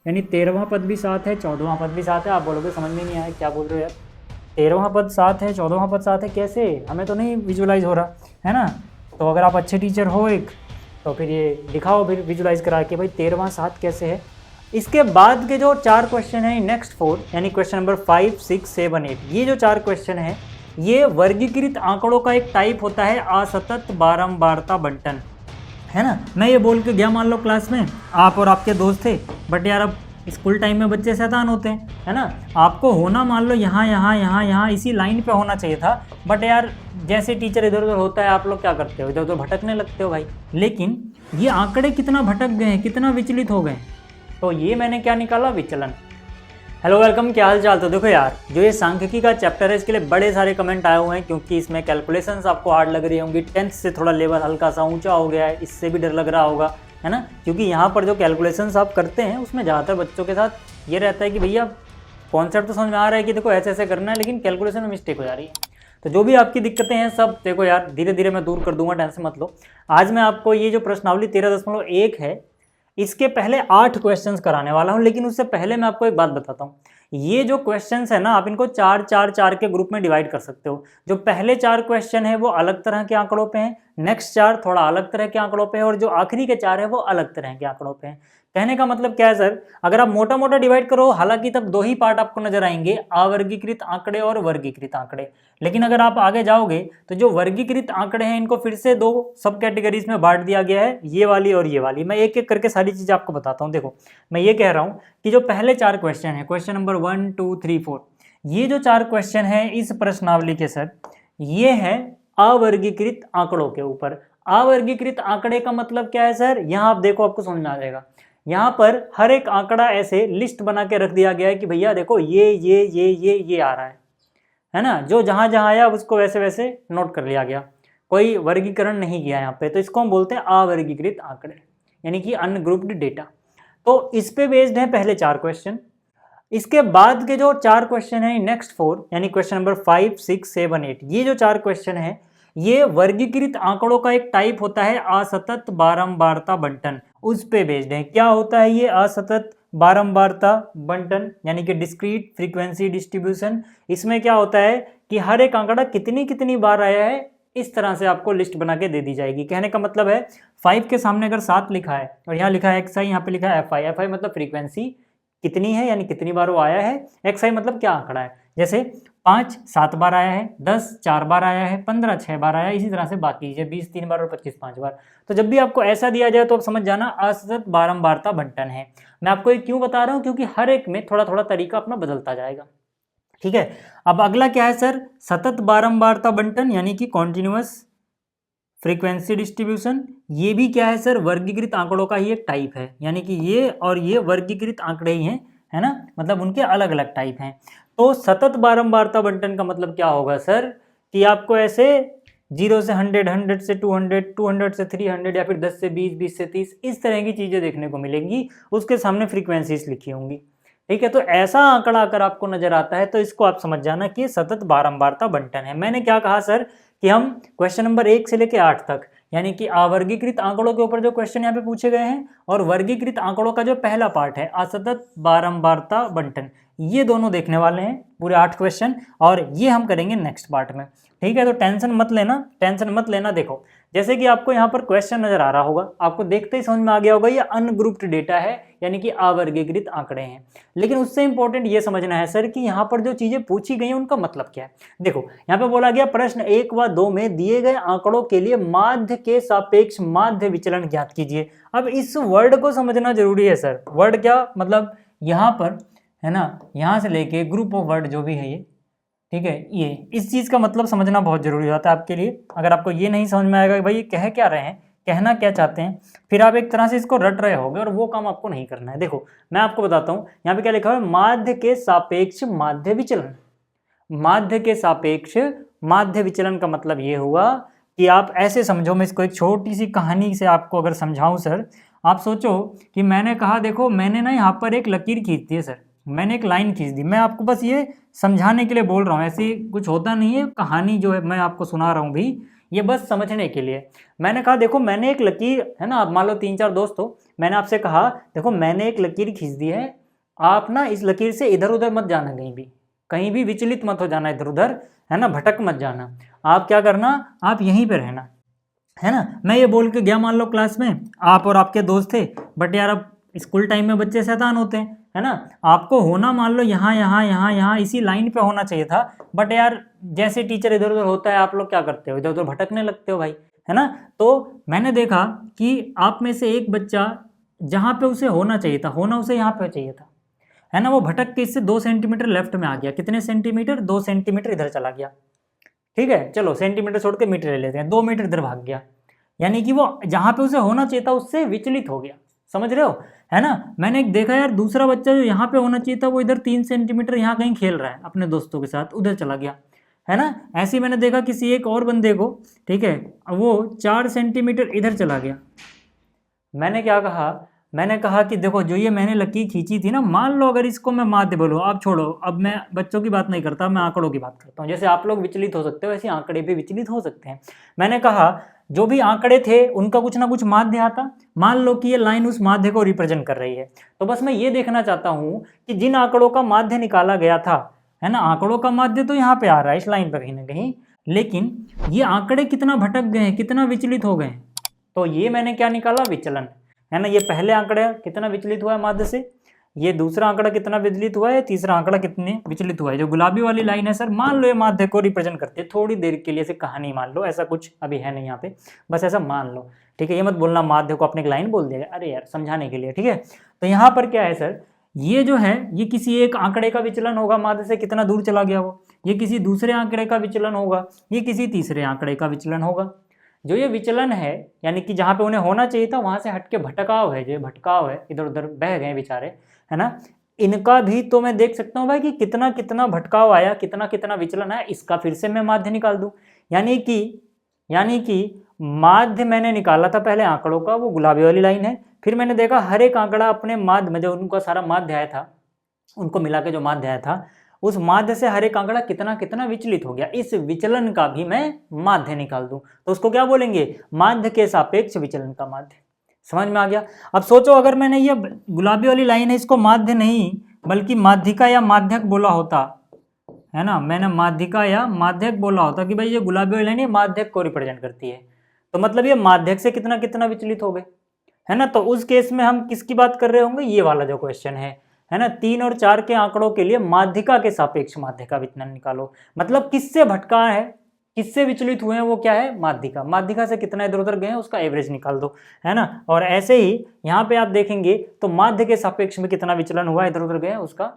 यानी 13वां पद भी 7 है, 14वां पद भी 7 है। आप बोलोगे समझ में नहीं आया क्या बोल रहे हो यार, 13वां पद 7 है, 14वां पद 7 है, कैसे? हमें तो नहीं विजुलाइज हो रहा है ना। तो अगर आप अच्छे टीचर हो एक, तो फिर ये दिखाओ फिर विजुलाइज करा के भाई 13वां 7 कैसे है। इसके बाद के जो 4 क्वेश्चन है नेक्स्ट 4, यानी क्वेश्चन नंबर 5, 6, 7, 8, ये जो 4 क्वेश्चन है ये वर्गीकृत आंकड़ों का एक टाइप होता है असतत बारंबारता बंटन, है ना। मैं ये बोल के गया मान लो क्लास में, आप और आपके दोस्त थे, बट यार अब स्कूल टाइम में बच्चे शैतान होते हैं, है ना। आपको होना मान लो यहाँ यहाँ यहाँ यहाँ इसी लाइन पे होना चाहिए था, बट यार जैसे टीचर इधर उधर होता है आप लोग क्या करते हो, इधर उधर भटकने लगते हो भाई। लेकिन ये आंकड़े कितना भटक गए हैं, कितना विचलित हो गए, तो ये मैंने क्या निकाला, विचलन। हेलो वेलकम, क्या हाल चाल। तो देखो यार, जो ये सांख्यिकी का चैप्टर है इसके लिए बड़े सारे कमेंट आए हुए हैं, क्योंकि इसमें कैलकुलेशंस आपको हार्ड लग रही होंगी, 10th से थोड़ा लेवल हल्का सा ऊंचा हो गया है, इससे भी डर लग रहा होगा, है ना। क्योंकि यहाँ पर जो कैलकुलेशंस आप करते हैं उसमें ज़्यादातर बच्चों के साथ ये रहता है कि भैया कॉन्सेप्ट तो समझ में आ रहा है कि देखो ऐसे ऐसे करना है, लेकिन कैलकुलेशन में मिस्टेक हो जा रही है। तो जो भी आपकी दिक्कतें हैं सब देखो यार धीरे धीरे मैं दूर कर दूंगा, टेंशन मत लो। आज मैं आपको ये जो प्रश्नावली 13.1 है इसके पहले 8 क्वेश्चंस कराने वाला हूं, लेकिन उससे पहले मैं आपको एक बात बताता हूं। ये जो क्वेश्चंस है ना, आप इनको 4 4 4 के ग्रुप में डिवाइड कर सकते हो। जो पहले 4 क्वेश्चन है वो अलग तरह के आंकड़ों पे हैं, नेक्स्ट 4 थोड़ा अलग तरह के आंकड़ों पे है, और जो आखिरी के 4 है वो अलग तरह के आंकड़ों पे हैं। कहने का मतलब क्या है सर, अगर आप मोटा मोटा डिवाइड करो, हालांकि तब 2 ही पार्ट आपको नजर आएंगे, अवर्गीकृत आंकड़े और वर्गीकृत आंकड़े। लेकिन अगर आप आगे जाओगे तो जो वर्गीकृत आंकड़े हैं इनको फिर से 2 सब कैटेगरीज में बांट दिया गया है, ये वाली और ये वाली। मैं एक एक करके सारी चीजें आपको बताता हूँ। देखो मैं ये कह रहा हूँ कि जो पहले 4 क्वेश्चन है, क्वेश्चन नंबर 1, 2, 3, 4, ये जो 4 क्वेश्चन है इस प्रश्नावली के सर, ये है अवर्गीकृत आंकड़ों के ऊपर। अवर्गीकृत आंकड़े का मतलब क्या है सर, यहाँ आप देखो आपको समझ में आ जाएगा। यहाँ पर हर एक आंकड़ा ऐसे लिस्ट बना के रख दिया गया है कि भैया देखो ये आ रहा है ना। जो जहां जहां आया उसको वैसे वैसे नोट कर लिया गया, कोई वर्गीकरण नहीं किया यहाँ पे। तो इसको हम बोलते हैं अवर्गीकृत आंकड़े, यानी कि अनग्रुप्ड डेटा। तो इस पे बेस्ड है पहले 4 क्वेश्चन। इसके बाद के जो 4 क्वेश्चन है नेक्स्ट 4, यानी क्वेश्चन नंबर 5, 6, 7, 8, ये जो 4 क्वेश्चन है ये वर्गीकृत आंकड़ों का एक टाइप होता है असतत बारंबारता बंटन, उस पे बेस्ड है। क्या होता है ये असतत बारंबारता बंटन, यानी कि डिस्क्रीट फ्रीक्वेंसी डिस्ट्रीब्यूशन। इसमें क्या होता है कि हर एक आंकड़ा कितनी कितनी बार आया है इस तरह से आपको लिस्ट बना के दे दी जाएगी। कहने का मतलब है 5 के सामने अगर 7 लिखा है और यहाँ लिखा है xi, यहाँ पे लिखा है fi, fi मतलब फ्रीक्वेंसी कितनी है, यानी कितनी बार वो आया है, xi मतलब क्या आंकड़ा है। जैसे 5 7 बार आया है, 10 4 बार आया है, 15 6 बार आया है, इसी तरह से बाकी 20 3 बार और 25 5 बार। तो जब भी आपको ऐसा दिया जाए तो आप समझ जाना असतत बारंबारता बंटन है। मैं आपको ये क्यों बता रहा हूँ, क्योंकि हर एक में थोड़ा थोड़ा तरीका अपना बदलता जाएगा, ठीक है। अब अगला क्या है सर, सतत बारंबारता बंटन, यानी कि कॉन्टिन्यूअस फ्रीक्वेंसी डिस्ट्रीब्यूशन। ये भी क्या है सर, वर्गीकृत आंकड़ों का ही एक टाइप है, यानी कि ये और ये वर्गीकृत आंकड़े ही हैं, है ना, मतलब उनके अलग अलग टाइप हैं। तो सतत बारंबारता बंटन का मतलब क्या होगा सर, कि आपको ऐसे 0 से 100, 100 से 200, 200 से 300, या फिर 10 से 20, 20 से 30, इस तरह की चीजें देखने को मिलेंगी, उसके सामने फ्रीक्वेंसीज लिखी होंगी, ठीक है। तो ऐसा आंकड़ा अगर आपको नजर आता है तो इसको आप समझ जाना कि सतत बारंबारता बंटन है। मैंने क्या कहा सर, कि हम क्वेश्चन नंबर 1 से लेकर 8 तक, यानी कि अवर्गीकृत आंकड़ों के ऊपर जो क्वेश्चन यहाँ पे पूछे गए हैं, और वर्गीकृत आंकड़ों का जो पहला पार्ट है असतत बारंबारता बंटन, ये दोनों देखने वाले हैं पूरे 8 क्वेश्चन, और ये हम करेंगे नेक्स्ट पार्ट में, ठीक है। तो टेंशन मत लेना, टेंशन मत लेना। देखो जैसे कि आपको यहाँ पर क्वेश्चन नजर आ रहा होगा, आपको देखते ही समझ में आ गया होगा ये अनग्रुप्ड डेटा है, यानी कि अवर्गीकृत आंकड़े हैं। लेकिन उससे इंपॉर्टेंट ये समझना है सर कि यहाँ पर जो चीजें पूछी गई हैं उनका मतलब क्या है। देखो यहाँ पे बोला गया प्रश्न 1 व 2 में दिए गए आंकड़ों के लिए माध्य के सापेक्ष माध्य विचलन ज्ञात कीजिए। अब इस वर्ड को समझना जरूरी है सर। वर्ड क्या मतलब, यहाँ पर है ना, यहाँ से लेके ग्रुप ऑफ वर्ड जो भी है ये, ठीक है, ये इस चीज का मतलब समझना बहुत जरूरी होता है आपके लिए। अगर आपको ये नहीं समझ में आएगा कि भाई ये कह क्या रहे हैं, कहना क्या चाहते हैं, फिर आप एक तरह से इसको रट रहे होगे, और वो काम आपको नहीं करना है। देखो मैं आपको बताता हूँ, यहाँ पे क्या लिखा है, माध्य के सापेक्ष माध्य विचलन। माध्य के सापेक्ष माध्य विचलन का मतलब ये हुआ कि आप ऐसे समझो, मैं इसको एक छोटी सी कहानी से आपको अगर समझाऊं सर, आप सोचो कि मैंने कहा देखो मैंने ना यहाँ पर एक लकीर खींच दी है सर, मैंने एक लाइन खींच दी। मैं आपको बस ये समझाने के लिए बोल रहा हूँ, ऐसे कुछ होता नहीं है, कहानी जो है मैं आपको सुना रहा हूँ भी, ये बस समझने के लिए। मैंने कहा देखो मैंने एक लकीर, है ना, आप मान लो 3 4 दोस्त हो, मैंने आपसे कहा देखो मैंने एक लकीर खींच दी है, आप ना इस लकीर से इधर उधर मत जाना, कहीं भी विचलित मत हो जाना इधर उधर, है ना, भटक मत जाना। आप क्या करना, आप यहीं पे रहना, है ना। मैं ये बोल के गया मान लो क्लास में, आप और आपके दोस्त थे, बट यार अब स्कूल टाइम में बच्चे शैतान होते हैं, है ना। आपको होना मान लो यहाँ यहाँ यहाँ यहाँ इसी लाइन पे होना चाहिए था, बट यार जैसे टीचर इधर उधर होता है आप लोग क्या करते हो, इधर उधर भटकने लगते हो भाई, है ना। तो मैंने देखा कि आप में से एक बच्चा जहाँ पे उसे होना चाहिए था, होना उसे यहाँ पे चाहिए था, है ना, वो भटक के इससे 2 सेंटीमीटर लेफ्ट में आ गया। कितने सेंटीमीटर, 2 सेंटीमीटर इधर चला गया, ठीक है। चलो सेंटीमीटर छोड़ के मीटर ले लेते हैं, 2 मीटर इधर भाग गया, यानी कि वो जहाँ पे उसे होना चाहिए था उससे विचलित हो गया, समझ रहे हो, है ना। मैंने एक देखा यार दूसरा बच्चा जो यहाँ पे होना चाहिए था वो इधर 3 सेंटीमीटर यहाँ कहीं खेल रहा है अपने दोस्तों के साथ, उधर चला गया, है ना। ऐसे ही मैंने देखा किसी एक और बंदे को, ठीक है, वो 4 सेंटीमीटर इधर चला गया। मैंने क्या कहा, मैंने कहा कि देखो जो ये मैंने लकीर खींची थी ना, मान लो अगर इसको मैं माध्य बोलूँ, आप छोड़ो, अब मैं बच्चों की बात नहीं करता, मैं आंकड़ों की बात करता हूँ। जैसे आप लोग विचलित हो सकते हो वैसे आंकड़े भी विचलित हो सकते हैं। मैंने कहा जो भी आंकड़े थे उनका कुछ ना कुछ माध्य आता, मान लो कि ये लाइन उस माध्य को रिप्रेजेंट कर रही है, तो बस मैं ये देखना चाहता हूँ कि जिन आंकड़ों का माध्य निकाला गया था, है ना, आंकड़ों का माध्य तो यहाँ पे आ रहा है इस लाइन पर कहीं ना कहीं, लेकिन ये आंकड़े कितना भटक गए हैं, कितना विचलित हो गए हैं, तो ये मैंने क्या निकाला, विचलन, है ना। ये पहले आंकड़ा कितना विचलित हुआ है माध्य से, ये दूसरा आंकड़ा कितना विचलित हुआ है, तीसरा आंकड़ा कितने विचलित हुआ है। जो गुलाबी वाली लाइन है सर, मान लो ये माध्य को रिप्रेजेंट करते हैं, थोड़ी देर के लिए से कहानी मान लो, ऐसा कुछ अभी है नहीं यहाँ पे, बस ऐसा मान लो, ठीक है। ये मत बोलना माध्य को अपने एक लाइन बोल देगा, अरे यार समझाने के लिए, ठीक है। तो यहाँ पर क्या है सर, ये जो है ये किसी एक आंकड़े का विचलन होगा, माध्य से कितना दूर चला गया वो, ये किसी दूसरे आंकड़े का विचलन होगा, ये किसी तीसरे आंकड़े का विचलन होगा। जो ये विचलन है यानी कि जहाँ पे उन्हें होना चाहिए था वहाँ से हटके भटकाव है, जो भटकाव है, इधर उधर बह गए बेचारे, है ना, इनका भी तो मैं देख सकता हूँ भाई कि कितना कितना भटकाव आया, कितना कितना विचलन आया, इसका फिर से मैं माध्य निकाल दूँ। यानी कि माध्य मैंने निकाला था पहले आंकड़ों का, वो गुलाबी वाली लाइन है, फिर मैंने देखा हर एक आंकड़ा अपने माध्य में जो उनका सारा माध्य आया था, उनको मिला के जो माध्य आया था, उस माध्य से हर एक आंकड़ा कितना कितना विचलित हो गया, इस विचलन का भी मैं माध्य निकाल दूं, तो उसको क्या बोलेंगे, माध्य के सापेक्ष विचलन का माध्य। समझ में आ गया। अब सोचो अगर मैंने ये गुलाबी वाली लाइन है इसको माध्य नहीं बल्कि माध्यिका या माध्यक बोला होता, है ना, मैंने माध्यिका या माध्यक बोला होता कि भाई ये गुलाबी वाली लाइन ये माध्यक को रिप्रेजेंट करती है, तो मतलब ये माध्यक से कितना कितना विचलित हो गए, है ना। तो उस केस में हम किसकी बात कर रहे होंगे, ये वाला जो क्वेश्चन है ना, 3 और 4 के आंकड़ों के लिए माध्यिका के सापेक्ष माध्य का विचलन निकालो, मतलब किससे भटका है, किससे विचलित हुए हैं, वो क्या है, माध्यिका, माध्यिका से कितना इधर उधर गए हैं उसका एवरेज निकाल दो, है ना। और ऐसे ही यहाँ पे आप देखेंगे तो माध्य के सापेक्ष में कितना विचलन हुआ इधर उधर गए उसका,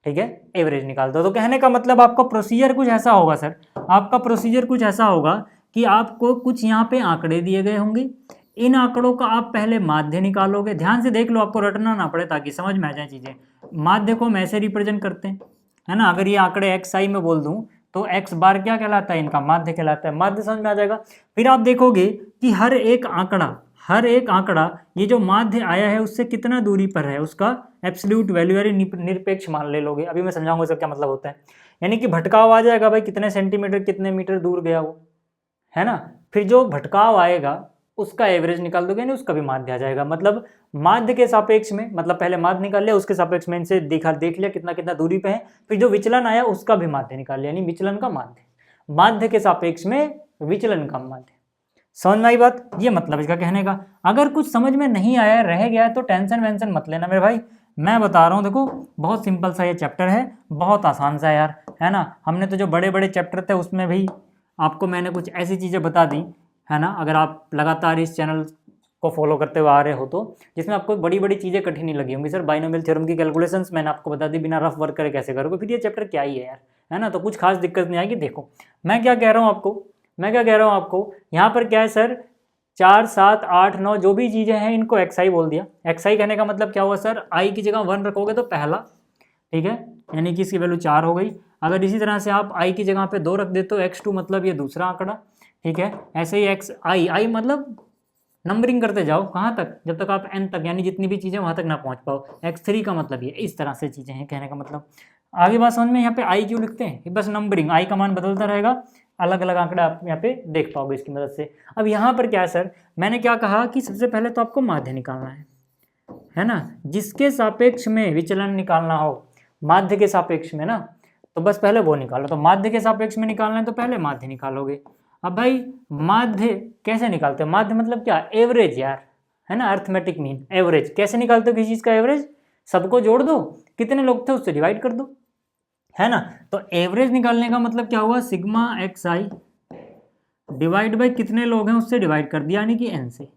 ठीक है, एवरेज निकाल दो। तो कहने का मतलब आपका प्रोसीजर कुछ ऐसा होगा सर, आपका प्रोसीजर कुछ ऐसा होगा कि आपको कुछ यहाँ पे आंकड़े दिए गए होंगे, इन आंकड़ों का आप पहले माध्य निकालोगे, ध्यान से देख लो आपको रटना ना पड़े ताकि समझ में आ जाए चीज़ें। माध्य को हम ऐसे रिप्रेजेंट करते हैं, है ना, अगर ये आंकड़े एक्स आई में बोल दूं तो एक्स बार क्या कहलाता है, इनका माध्य कहलाता है, माध्य समझ में आ जाएगा। फिर आप देखोगे कि हर एक आंकड़ा ये जो माध्य आया है उससे कितना दूरी पर है, उसका एब्सोल्यूट वैल्यू यानी निरपेक्ष मान ले लोगे। अभी मैं समझाऊंगा इसका क्या मतलब होता है, यानी कि भटकाव आ जाएगा भाई कितने सेंटीमीटर कितने मीटर दूर गया वो, है ना। फिर जो भटकाव आएगा उसका एवरेज निकाल दोगे ना, उसका भी माध्य आ जाएगा। मतलब माध्य के सापेक्ष में, मतलब पहले माध्य निकाल लिया उसके सापेक्ष में इनसे देख लिया कितना कितना दूरी पे है, फिर जो विचलन आया उसका भी माध्य निकाल लिया, यानी विचलन का माध्य, माध्य के सापेक्ष में विचलन का माध्य। समझ में आई बात, ये मतलब इसका कहने का। अगर कुछ समझ में नहीं आया रह गया है तो टेंशन वेंशन मत लेना मेरे भाई, मैं बता रहा हूँ, देखो बहुत सिंपल सा ये चैप्टर है, बहुत आसान सा यार, है ना। हमने तो जो बड़े बड़े चैप्टर थे उसमें भी आपको मैंने कुछ ऐसी चीज़ें बता दी, है ना, अगर आप लगातार इस चैनल को फॉलो करते हुए आ रहे हो तो, जिसमें आपको बड़ी बड़ी चीज़ें कठिन नहीं लगी होंगी। सर बाइनोमियल थ्योरम की कैलकुलेशंस मैंने आपको बता दी, बिना रफ वर्क करे कैसे करोगे, फिर ये चैप्टर क्या ही है यार, है ना। तो कुछ खास दिक्कत नहीं आएगी। देखो मैं क्या कह रहा हूँ आपको, यहाँ पर क्या है सर, 4, 7, 8, 9 जो भी चीज़ें हैं इनको एक्स बोल दिया। एक्स कहने का मतलब क्या हुआ सर, आई की जगह 1 रखोगे तो पहला, ठीक है, यानी कि इसकी वैल्यू 4 हो गई। अगर इसी तरह से आप आई की जगह पे 2 रख देते हो, x2 मतलब ये दूसरा आंकड़ा, ठीक है। ऐसे ही एक्स आई मतलब नंबरिंग करते जाओ, कहाँ तक, जब तक आप n तक यानी जितनी भी चीज़ें वहाँ तक ना पहुँच पाओ। x3 का मतलब ये, इस तरह से चीज़ें हैं कहने का मतलब। आगे बात समझ में, यहाँ पे आई क्यों लिखते हैं, बस नंबरिंग, आई का मान बदलता रहेगा, अलग अलग आंकड़ा आप यहाँ पे देख पाओगे इसकी मदद से। अब यहाँ पर क्या है सर, मैंने क्या कहा कि सबसे पहले तो आपको माध्य निकालना है, है ना, जिसके सापेक्ष में विचलन निकालना हो, माध्य के सापेक्ष में ना, तो बस पहले वो निकालो। तो माध्य के सापेक्ष में निकालना है तो पहले माध्य निकालोगे। अब भाई माध्य कैसे निकालते हैं? माध्य मतलब क्या? एवरेज यार, है ना, अर्थमेटिक मीन, एवरेज। कैसे निकालते हो किसी चीज़ का एवरेज? सबको जोड़ दो, कितने लोग थे उससे डिवाइड कर दो, है ना। तो एवरेज निकालने का मतलब क्या हुआ? Sigma x I divide by कितने लोग हैं उससे डिवाइड कर दिया, यानी कि एन से,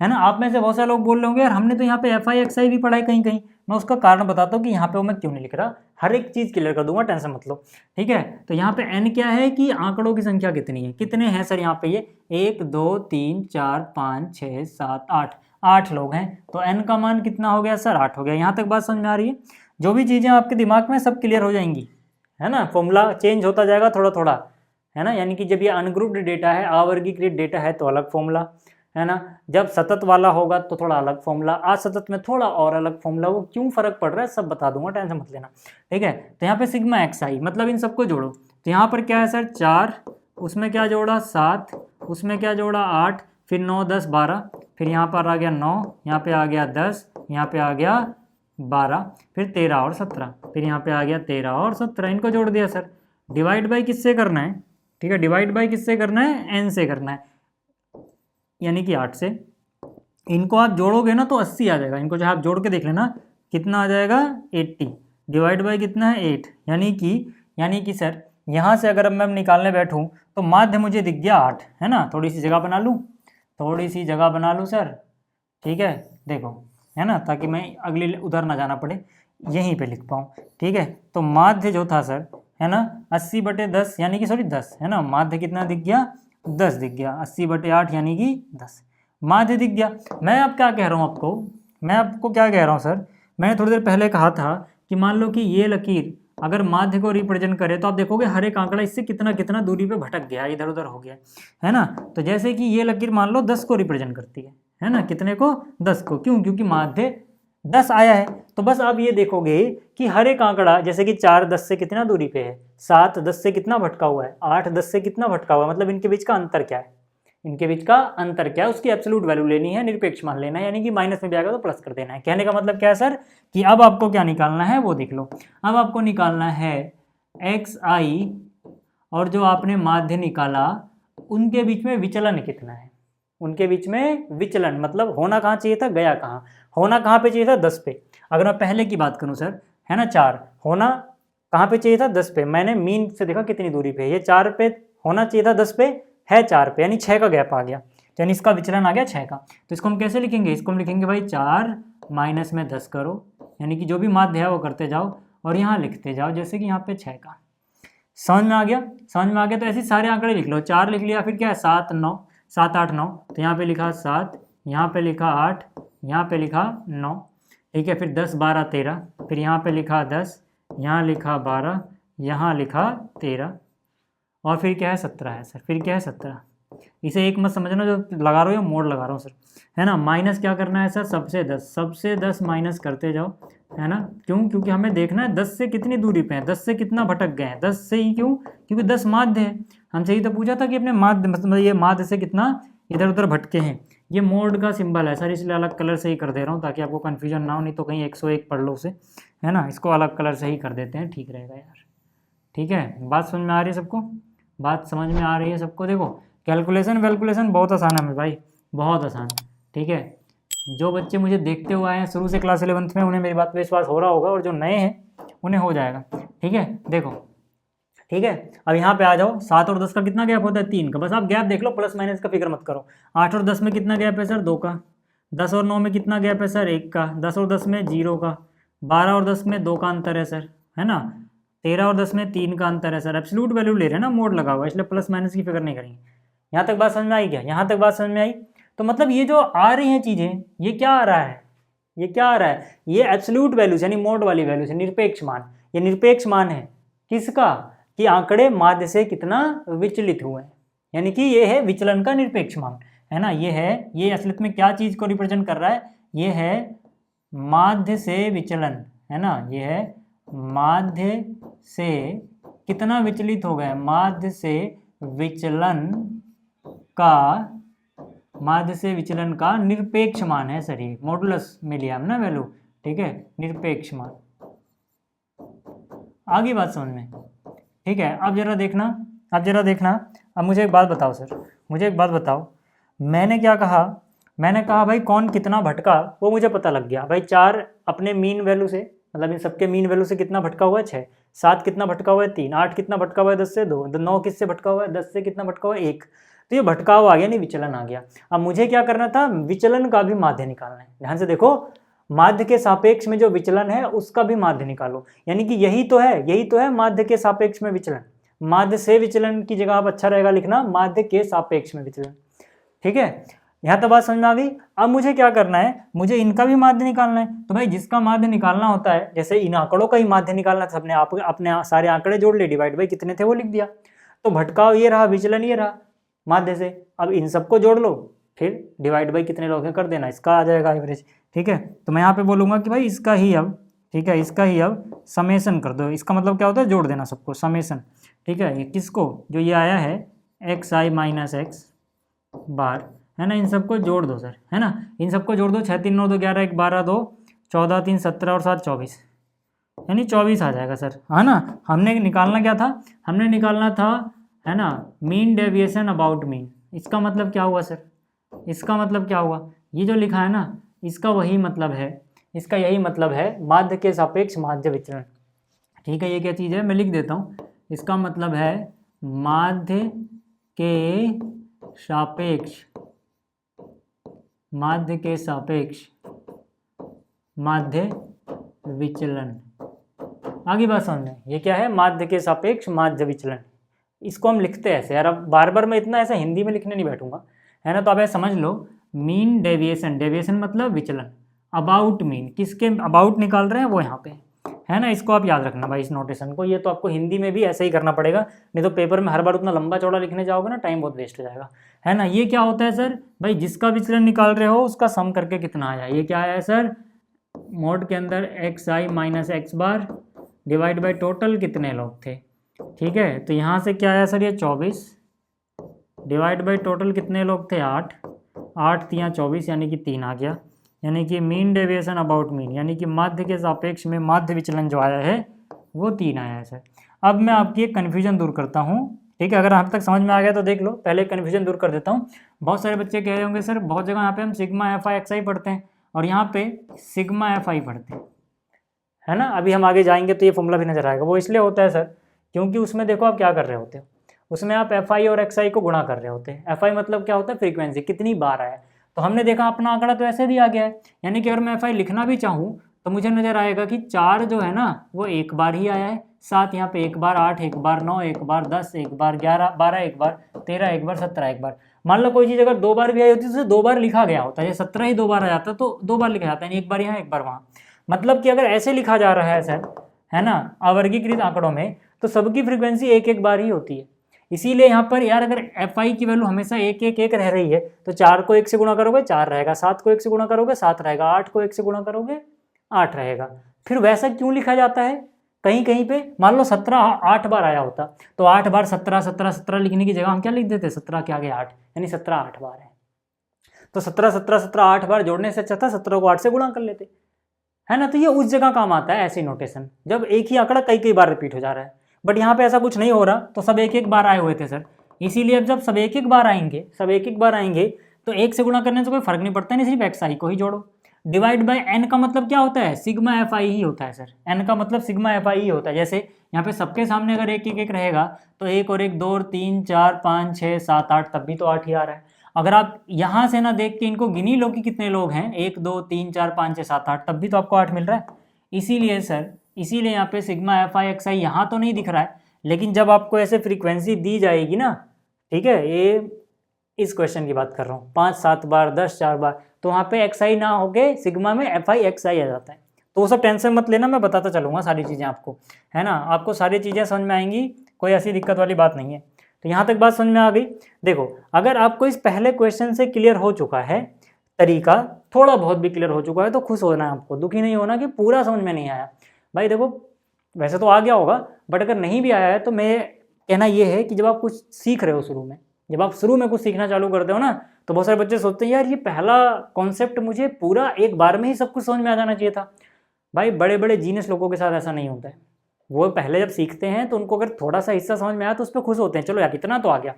है ना। आप में से बहुत सारे लोग बोल रहे होंगे यार हमने तो यहाँ पे एफ आई एक्स आई भी पढ़ा है कहीं कहीं। मैं उसका कारण बताता हूँ कि यहाँ पे वो मैं क्यों नहीं लिख रहा, हर एक चीज़ क्लियर कर दूंगा, टेंशन मत लो, ठीक है। तो यहाँ पे एन क्या है कि आंकड़ों की संख्या कितनी है, कितने हैं सर यहाँ पे? ये 1 2 3 4 5 6 7 8, 8 लोग हैं। तो एन का मान कितना हो गया सर? 8 हो गया। यहाँ तक बात समझ में आ रही है? जो भी चीज़ें आपके दिमाग में सब क्लियर हो जाएंगी, है ना। फॉर्मूला चेंज होता जाएगा थोड़ा थोड़ा, है ना। यानी कि जब ये अनग्रुप्ड डेटा है, अवर्गीकृत डेटा है तो अलग फॉर्मूला, है ना। जब सतत वाला होगा तो थोड़ा अलग फॉर्मूला, असतत में थोड़ा और अलग फॉर्मूला। वो क्यों फर्क पड़ रहा है सब बता दूंगा, टेंशन मत लेना, ठीक है। तो यहाँ पे सिग्मा एक्स आई मतलब इन सबको जोड़ो। तो यहाँ पर क्या है सर? 4, उसमें क्या जोड़ा? 7, उसमें क्या जोड़ा? 8, फिर 9 10 12, फिर यहाँ पर आ गया 9, यहाँ पे आ गया 10, यहाँ पे आ गया 12, फिर 13 और 17, फिर यहाँ पे आ गया 13 और 17, इनको जोड़ दिया सर। डिवाइड बाई किससे करना है? ठीक है, डिवाइड बाई किससे करना है? एन से करना है, यानी कि 8 से। इनको आप जोड़ोगे ना तो 80 आ जाएगा। इनको जो आप जोड़ के देख लेना कितना आ जाएगा? 80 डिवाइड बाई कितना है? 8, यानी कि सर यहाँ से अगर मैं निकालने बैठूँ तो माध्य मुझे दिख गया 8, है ना। थोड़ी सी जगह बना लूँ, थोड़ी सी जगह बना लूँ सर, ठीक है, देखो, है ना, ताकि मैं अगली उधर ना जाना पड़े, यहीं पे लिख पाऊँ, ठीक है। तो माध्य जो था सर, है ना, 80/10 यानी कि सॉरी 10, है ना। माध्य कितना दिख गया? 10 दिख गया। 80/8 यानी कि 10 माध्य दिख गया। मैं अब क्या कह रहा हूँ आपको? मैं आपको क्या कह रहा हूँ सर? मैंने थोड़ी देर पहले कहा था कि मान लो कि ये लकीर अगर माध्य को रिप्रेजेंट करे तो आप देखोगे हर एक आंकड़ा इससे कितना कितना दूरी पे भटक गया, इधर उधर हो गया, है ना। तो जैसे कि ये लकीर मान लो 10 को रिप्रेजेंट करती है ना। कितने को? 10 को। क्यों? क्योंकि माध्य 10 आया है। तो बस आप ये देखोगे कि हर एक आंकड़ा, जैसे कि 4 10 से कितना दूरी पे है, 7 10 से कितना भटका हुआ है, 8 10 से कितना भटका हुआ है, मतलब इनके बीच का अंतर क्या है, इनके बीच का अंतर क्या है, उसकी एब्सोल्यूट वैल्यू लेनी है, निरपेक्ष मान लेना है, यानी कि माइनस में भी आएगा तो प्लस कर देना है। कहने का मतलब क्या है सर? कि अब आपको क्या निकालना है वो देख लो। अब आपको निकालना है एक्स आई और जो आपने माध्य निकाला उनके बीच में विचलन कितना है। उनके बीच में विचलन मतलब होना कहाँ चाहिए था, गया कहाँ, होना कहाँ पे चाहिए था? 10 पे। अगर मैं पहले की बात करूँ सर, है ना, 4 होना कहाँ पे चाहिए था? 10 पे। मैंने मीन से देखा कितनी दूरी पे, ये 4 पे होना चाहिए था, 10 पे है 4 पे, यानी 6 का गैप आ गया, यानी इसका विचलन आ गया 6 का। तो इसको हम कैसे लिखेंगे? इसको हम लिखेंगे भाई 4 माइनस में 10 करो, यानी कि जो भी माध्य है वो करते जाओ और यहाँ लिखते जाओ, जैसे कि यहाँ पे 6 का। समझ में आ गया? समझ में आ गया तो ऐसे सारे आंकड़े लिख लो। 4 लिख लिया, फिर क्या है? 7 9, 7 8 9, तो यहाँ पे लिखा 7, यहाँ पे लिखा 8, यहाँ पे लिखा 9, ठीक है। फिर 10 12 13, फिर यहाँ पे लिखा 10, यहाँ लिखा 12, यहाँ लिखा 13, और फिर क्या है? 17 है सर। फिर क्या है? 17। इसे एक मत समझना जो लगा रहा हूँ, मोड़ लगा रहा हूँ सर, है ना। माइनस क्या करना है सर? सबसे 10 माइनस करते जाओ, है ना। क्यों? क्योंकि हमें देखना है 10 से कितनी दूरी पे है, 10 से कितना भटक गए हैं, 10 से ही। क्यों? क्योंकि 10 माध्य है। हमसे ही तो पूछा था कि अपने माध्य मतलब ये माध्य से कितना इधर उधर भटके हैं। ये मोड का सिंबल है सर, इसलिए अलग कलर से ही कर दे रहा हूँ ताकि आपको कन्फ्यूजन ना हो, नहीं तो कहीं 101 पढ़ लो उसे, है ना। इसको अलग कलर से ही कर देते हैं, ठीक रहेगा यार, ठीक है। बात समझ में आ रही है सबको? बात समझ में आ रही है सबको? देखो कैलकुलेशन बहुत आसान है मेरे भाई, बहुत आसान, ठीक है। जो बच्चे मुझे देखते हुए आए हैं शुरू से क्लास 11th में, उन्हें मेरी बात पे विश्वास हो रहा होगा, और जो नए हैं उन्हें हो जाएगा, ठीक है। देखो, ठीक है। अब यहाँ पे आ जाओ, 7 और 10 का कितना गैप होता है? 3 का। बस आप गैप देख लो, प्लस माइनस का फिक्र मत करो। 8 और 10 में कितना गैप है सर? 2 का। 10 और 9 में कितना गैप है सर? 1 का। 10 और 10 में 0 का। 12 और 10 में 2 का अंतर है सर, है ना। 13 और 10 में 3 का अंतर है सर। एब्सोल्यूट वैल्यू ले रहे हैं ना, मोड लगा हुआ है, इसलिए प्लस माइनस की फिक्र नहीं करेंगे। यहाँ तक बात समझ में आई क्या? यहाँ तक बात समझ में आई? तो मतलब ये जो आ रही हैं चीज़ें, ये क्या आ रहा है? ये क्या आ रहा है? ये एब्सोल्यूट वैल्यूज यानी मोड वाली वैल्यूज है, निरपेक्ष मान। ये निरपेक्ष मान है किसका? कि आंकड़े माध्य से कितना विचलित हुए हैं, यानी कि ये है विचलन का निरपेक्ष मान, है ना। ये है, ये असलियत में क्या चीज को रिप्रेजेंट कर रहा है? ये है माध्य से विचलन, है ना। ये है माध्य से कितना विचलित हो गए, माध्य से विचलन का माध्य से विचलन का निरपेक्ष मान है सर, ये मॉडुलस में लिया हम ना वैल्यू, ठीक है, निरपेक्ष मान। आगे बात समझ में, ठीक है। अब जरा देखना, अब मुझे एक बात बताओ सर, मुझे एक बात बताओ, मैंने क्या कहा, मैंने कहा भाई कौन कितना भटका वो मुझे पता लग गया भाई। 4 अपने मीन वैल्यू से, मतलब इन सबके मीन वैल्यू से कितना भटका हुआ है 6, 7 कितना भटका हुआ है 3, 8 कितना भटका हुआ है 10 से 2, 9 किससे भटका हुआ है 10 से कितना भटका हुआ है 1। तो ये भटकाव आ गया, नहीं विचलन आ गया। अब मुझे क्या करना था, विचलन का भी माध्य निकालना है। ध्यान से देखो, माध्य के सापेक्ष में जो विचलन है उसका भी माध्य निकालो, यानी कि यही तो है माध्य के सापेक्ष में विचलन। माध्य से विचलन की जगह आप अच्छा रहेगा लिखना माध्य के सापेक्ष में विचलन, ठीक है। यहाँ तो बात समझ में आ गई। अब मुझे क्या करना है, मुझे इनका भी माध्य निकालना है। तो भाई जिसका माध्य निकालना होता है, जैसे इन आंकड़ों का ही माध्य निकालना था, सबने अपने सारे आंकड़े जोड़ ले, डिवाइड बाई कितने थे वो लिख दिया। तो भटकाव ये रहा, विचलन ये रहा माध्य से। अब इन सबको जोड़ लो, फिर डिवाइड बाई कितने लोग हैं कर देना, इसका आ जाएगा एवरेज, ठीक है। तो मैं यहाँ पे बोलूँगा कि भाई इसका ही अब, ठीक है, इसका ही अब समेसन कर दो। इसका मतलब क्या होता है, जोड़ देना सबको, समेसन, ठीक है। ये किसको, जो ये आया है xi माइनस एक्स बार, है ना, इन सबको जोड़ दो सर, है ना, इन सबको जोड़ दो। 6 3 9 2 11 1 12 2 14 3 17 और 7 24, यानी 24 आ जाएगा सर, है ना। हमने निकालना क्या था, हमने निकालना था, है ना, मीन डेविएशन अबाउट मीन। इसका मतलब क्या हुआ सर, इसका मतलब क्या हुआ, ये जो लिखा है ना, इसका वही मतलब है, इसका यही मतलब है माध्य के सापेक्ष माध्य विचलन, ठीक है। ये क्या चीज़ है, मैं लिख देता हूँ। इसका मतलब है माध्य के सापेक्ष, माध्य के सापेक्ष माध्य विचलन। आगे बात समझ में, ये क्या है, माध्य के सापेक्ष माध्य विचलन। इसको हम लिखते हैं ऐसे यार, अब बार बार मैं इतना ऐसा हिंदी में लिखने नहीं बैठूंगा, है ना। तो आप ऐसा समझ लो, मीन डेविएशन, डेविएशन मतलब विचलन, अबाउट मीन, किसके अबाउट निकाल रहे हैं वो यहाँ पे, है ना। इसको आप याद रखना भाई, इस नोटेशन को। ये तो आपको हिंदी में भी ऐसे ही करना पड़ेगा, नहीं तो पेपर में हर बार उतना लंबा चौड़ा लिखने जाओगे ना, टाइम बहुत वेस्ट हो जाएगा, है ना। ये क्या होता है सर, भाई जिसका विचलन निकाल रहे हो उसका सम करके कितना आया, ये क्या आया है सर, मोड के अंदर xi minus X bar divide by total कितने लोग थे, ठीक है। तो यहाँ से क्या आया सर, ये 24 डिवाइड बाई टोटल कितने लोग थे 8, 8 3 24, यानी कि 3 आ गया, यानी कि मीन डेविएशन अबाउट मीन, यानी कि माध्य के सापेक्ष में माध्य विचलन जो आया है वो 3 आया है सर। अब मैं आपकी एक कन्फ्यूजन दूर करता हूँ, ठीक है। अगर आप तक समझ में आ गया तो देख लो, पहले कन्फ्यूजन दूर कर देता हूँ। बहुत सारे बच्चे कह रहे होंगे सर, बहुत जगह यहाँ पे हम सिग्मा एफ आई एक्स आई पढ़ते हैं और यहाँ पे सिग्मा एफ आई पढ़ते हैं, है ना। अभी हम आगे जाएंगे तो ये फॉर्मूला भी नजर आएगा। वो इसलिए होता है सर क्योंकि उसमें देखो आप क्या कर रहे होते हो, उसमें आप एफ आई और एक्स आई को गुणा कर रहे होते हैं। एफ आई मतलब क्या होता है, फ्रीक्वेंसी, कितनी बार आया। तो हमने देखा अपना आंकड़ा तो ऐसे दिया गया है, यानी कि अगर मैं एफ आई लिखना भी चाहूँ तो मुझे नजर आएगा कि 4 जो है ना वो एक बार ही आया है, 7 यहाँ पे एक बार, 8 एक बार, 9 एक बार, 10 एक बार, 11 12 एक बार, 13 एक बार, 17 एक बार। मान लो कोई चीज़ अगर 2 बार भी आई होती तो उसे 2 बार लिखा गया होता है, 17 ही 2 बार आ जाता तो 2 बार लिखा जाता है, एक बार यहाँ एक बार वहाँ। मतलब कि अगर ऐसे लिखा जा रहा है सर, है ना, अवर्गीकृत आंकड़ों में, तो सबकी फ्रीक्वेंसी एक एक बार ही होती है। इसीलिए यहाँ पर यार अगर एफ आई की वैल्यू हमेशा एक एक एक रह रही है तो 4 को 1 से गुणा करोगे 4 रहेगा, 7 को 1 से गुणा करोगे 7 रहेगा, 8 को 1 से गुणा करोगे 8 रहेगा। फिर वैसा क्यों लिखा जाता है, कहीं कहीं पे मान लो 17 8 बार आया होता तो 8 बार 17 17 17 लिखने की जगह हम क्या लिख देते, 17 के आगे 8, यानी 17 8 बार है। तो 17 17 17 8 बार जोड़ने से अच्छा था 17 को 8 से गुणा कर लेते, है ना। तो ये उस जगह काम आता है ऐसी नोटेशन, जब एक ही आंकड़ा कई कई बार रिपीट हो जा रहा है। बट यहाँ पे ऐसा कुछ नहीं हो रहा, तो सब एक एक बार आए हुए थे सर। इसीलिए अब जब सब एक एक बार आएंगे, सब एक एक बार आएंगे तो 1 से गुणा करने से कोई फर्क नहीं पड़ता, नहीं सिर्फ एक्स आई को ही जोड़ो। डिवाइड बाय एन का मतलब क्या होता है, सिग्मा एफ आई ही होता है सर। एन का मतलब सिग्मा एफ आई ही होता है। जैसे यहाँ पे सबके सामने अगर एक एक एक रहेगा तो 1 और 1 2 और 3 4 5 6 7 8, तब भी तो 8 ही आ रहा है। अगर आप यहाँ से ना देख के इनको गिनी लो कि कितने लोग हैं, 1 2 3 4 5 6 7 8, तब भी तो आपको 8 मिल रहा है। इसीलिए सर, इसीलिए यहाँ पे सिग्मा एफ आई एक्स आई यहाँ तो नहीं दिख रहा है, लेकिन जब आपको ऐसे फ्रीक्वेंसी दी जाएगी ना, ठीक है, ये इस क्वेश्चन की बात कर रहा हूँ, 5 7 बार 10 4 बार, तो वहाँ पे एक्स आई ना होके सिग्मा में एफ आई एक्स आई आ जाता है। तो वो सब टेंशन मत लेना, मैं बताता चलूँगा सारी चीज़ें आपको, है ना। आपको सारी चीज़ें समझ में आएंगी, कोई ऐसी दिक्कत वाली बात नहीं है। तो यहाँ तक बात समझ में आ गई। देखो अगर आपको इस पहले क्वेश्चन से क्लियर हो चुका है, तरीका थोड़ा बहुत भी क्लियर हो चुका है, तो खुश होना है आपको, दुखी नहीं होना कि पूरा समझ में नहीं आया। भाई देखो वैसे तो आ गया होगा, बट अगर नहीं भी आया है तो मैं कहना ये है कि जब आप कुछ सीख रहे हो शुरू में, जब आप शुरू में कुछ सीखना चालू करते हो ना, तो बहुत सारे बच्चे सोचते हैं यार ये पहला कॉन्सेप्ट मुझे पूरा एक बार में ही सब कुछ समझ में आ जाना चाहिए था। भाई बड़े बड़े जीनियस लोगों के साथ ऐसा नहीं होता है। वो पहले जब सीखते हैं तो उनको अगर थोड़ा सा हिस्सा समझ में आया तो उस पर खुश होते हैं, चलो यार इतना तो आ गया,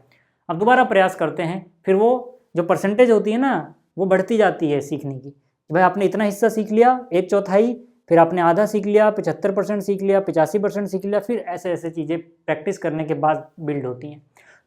अब दोबारा प्रयास करते हैं। फिर वो जो परसेंटेज होती है ना वो बढ़ती जाती है सीखने की। भाई आपने इतना हिस्सा सीख लिया, 1/4, फिर आपने आधा सीख लिया, 75% सीख लिया, 85% सीख लिया, फिर ऐसे ऐसे चीज़ें प्रैक्टिस करने के बाद बिल्ड होती हैं।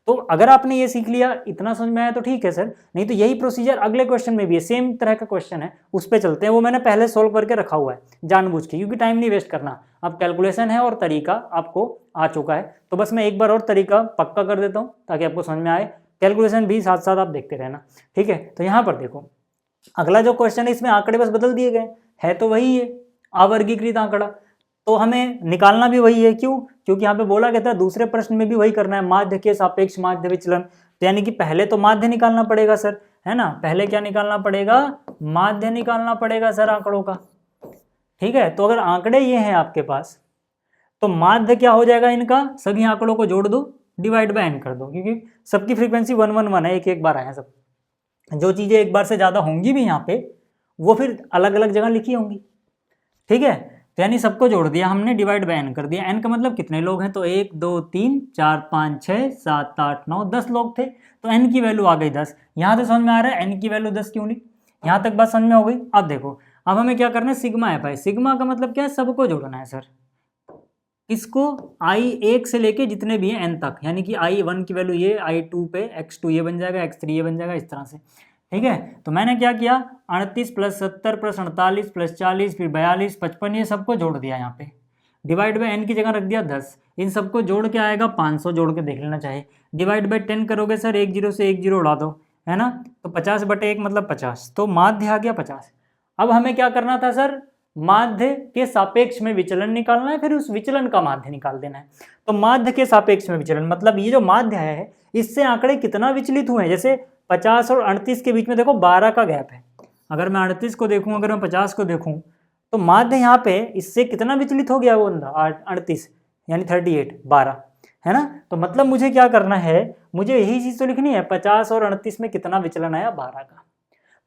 तो अगर आपने ये सीख लिया, इतना समझ में आया तो ठीक है सर, नहीं तो यही प्रोसीजर अगले क्वेश्चन में भी है, सेम तरह का क्वेश्चन है, उस पर चलते हैं। वो मैंने पहले सोल्व करके रखा हुआ है जानबूझ के, क्योंकि टाइम नहीं वेस्ट करना। अब कैलकुलेशन है और तरीका आपको आ चुका है, तो बस मैं एक बार और तरीका पक्का कर देता हूँ ताकि आपको समझ में आए। कैलकुलेशन भी साथ साथ आप देखते रहना, ठीक है। तो यहाँ पर देखो अगला जो क्वेश्चन है, इसमें आंकड़े बस बदल दिए गए है, तो वही है अवर्गीकृत आंकड़ा, तो हमें निकालना भी वही है। क्यों? क्योंकि यहाँ पे बोला गया था दूसरे प्रश्न में भी वही करना है, माध्य के सापेक्ष माध्य विचलन। तो यानी कि पहले तो माध्य निकालना पड़ेगा सर, है ना। पहले क्या निकालना पड़ेगा? माध्य निकालना पड़ेगा सर आंकड़ों का, ठीक है। तो अगर आंकड़े ये हैं आपके पास, तो माध्य क्या हो जाएगा इनका? सभी आंकड़ों को जोड़ दो, डिवाइड बाय n कर दो, क्योंकि सबकी फ्रीक्वेंसी 111 है, एक एक बार आए हैं सब। जो चीज़ें एक बार से ज़्यादा होंगी भी यहाँ पे, वो फिर अलग अलग जगह लिखी होंगी, ठीक है। तो यानी सबको जोड़ दिया हमने, डिवाइड बाय n कर दिया। n का मतलब कितने लोग हैं? तो 1 2 3 4 5 6 7 8 9 10 लोग थे, तो n की वैल्यू आ गई 10। यहाँ से समझ में आ रहा है n की वैल्यू 10 क्यों ली? यहाँ तक बात समझ में हो गई। अब देखो, अब हमें क्या करना है, सिग्मा है भाई। सिग्मा का मतलब क्या है? सबको जोड़ना है सर। इसको i1 से लेके जितने भी हैं n तक, यानी कि i1 की वैल्यू ये, i2 पे x2 ये बन जाएगा, x3 ये बन जाएगा, इस तरह से, ठीक है। तो मैंने क्या किया, 38 + 70 + 48 + 40 फिर 42 55 ये सबको जोड़ दिया यहाँ पे, डिवाइड बाय n की जगह रख दिया 10। इन सबको जोड़ के आएगा 500, जोड़ के देख लेना चाहिए। डिवाइड बाय 10 करोगे सर, 1 0 से 1 0 उड़ा दो, है ना। तो 50/1 मतलब 50, तो माध्य आ गया 50। अब हमें क्या करना था सर? माध्य के सापेक्ष में विचलन निकालना है, फिर उस विचलन का माध्य निकाल देना है। तो माध्य के सापेक्ष में विचलन मतलब ये जो माध्य है, इससे आंकड़े कितना विचलित हुए हैं। जैसे 50 और 38 के बीच में देखो 12 का गैप है। अगर मैं 38 को देखूं, अगर मैं 50 को देखूं, तो माध्य यहाँ पे इससे कितना विचलित हो गया वो बंदा, 38 यानी 38 12, है ना। तो मतलब मुझे क्या करना है, मुझे यही चीज़ तो लिखनी है, 50 और 38 में कितना विचलन आया, 12 का।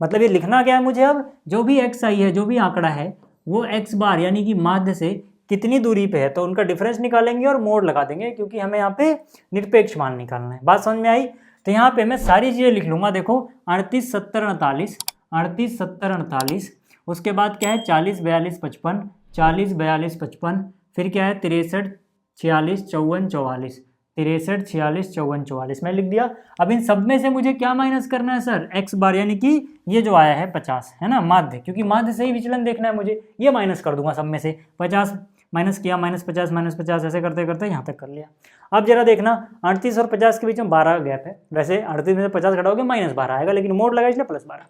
मतलब ये लिखना क्या है मुझे, अब जो भी x आई है, जो भी आंकड़ा है, वो x बार यानी कि माध्य से कितनी दूरी पे है, तो उनका डिफरेंस निकालेंगे और मोड लगा देंगे, क्योंकि हमें यहाँ पे निरपेक्ष मान निकालना है। बात समझ में आई? तो यहाँ पे मैं सारी चीज़ें लिख लूँगा। देखो 38 70 48, 38 70 48, उसके बाद क्या है 40 42 55, 40 42 55, फिर क्या है 63 46 54 44, 63 46 54 44 मैं लिख दिया। अब इन सब में से मुझे क्या माइनस करना है सर? x बार, यानी कि ये जो आया है 50, है ना, माध्य, क्योंकि माध्य से ही विचलन देखना है मुझे, ये माइनस कर दूंगा सब में से। 50 माइनस किया, -50 -50 ऐसे करते करते यहाँ तक कर लिया। अब जरा देखना, 38 और 50 के बीच में 12 का गैप है। वैसे 38 में से 50 घटाओगे -12 आएगा, लेकिन मोड लगा इसलिए +12,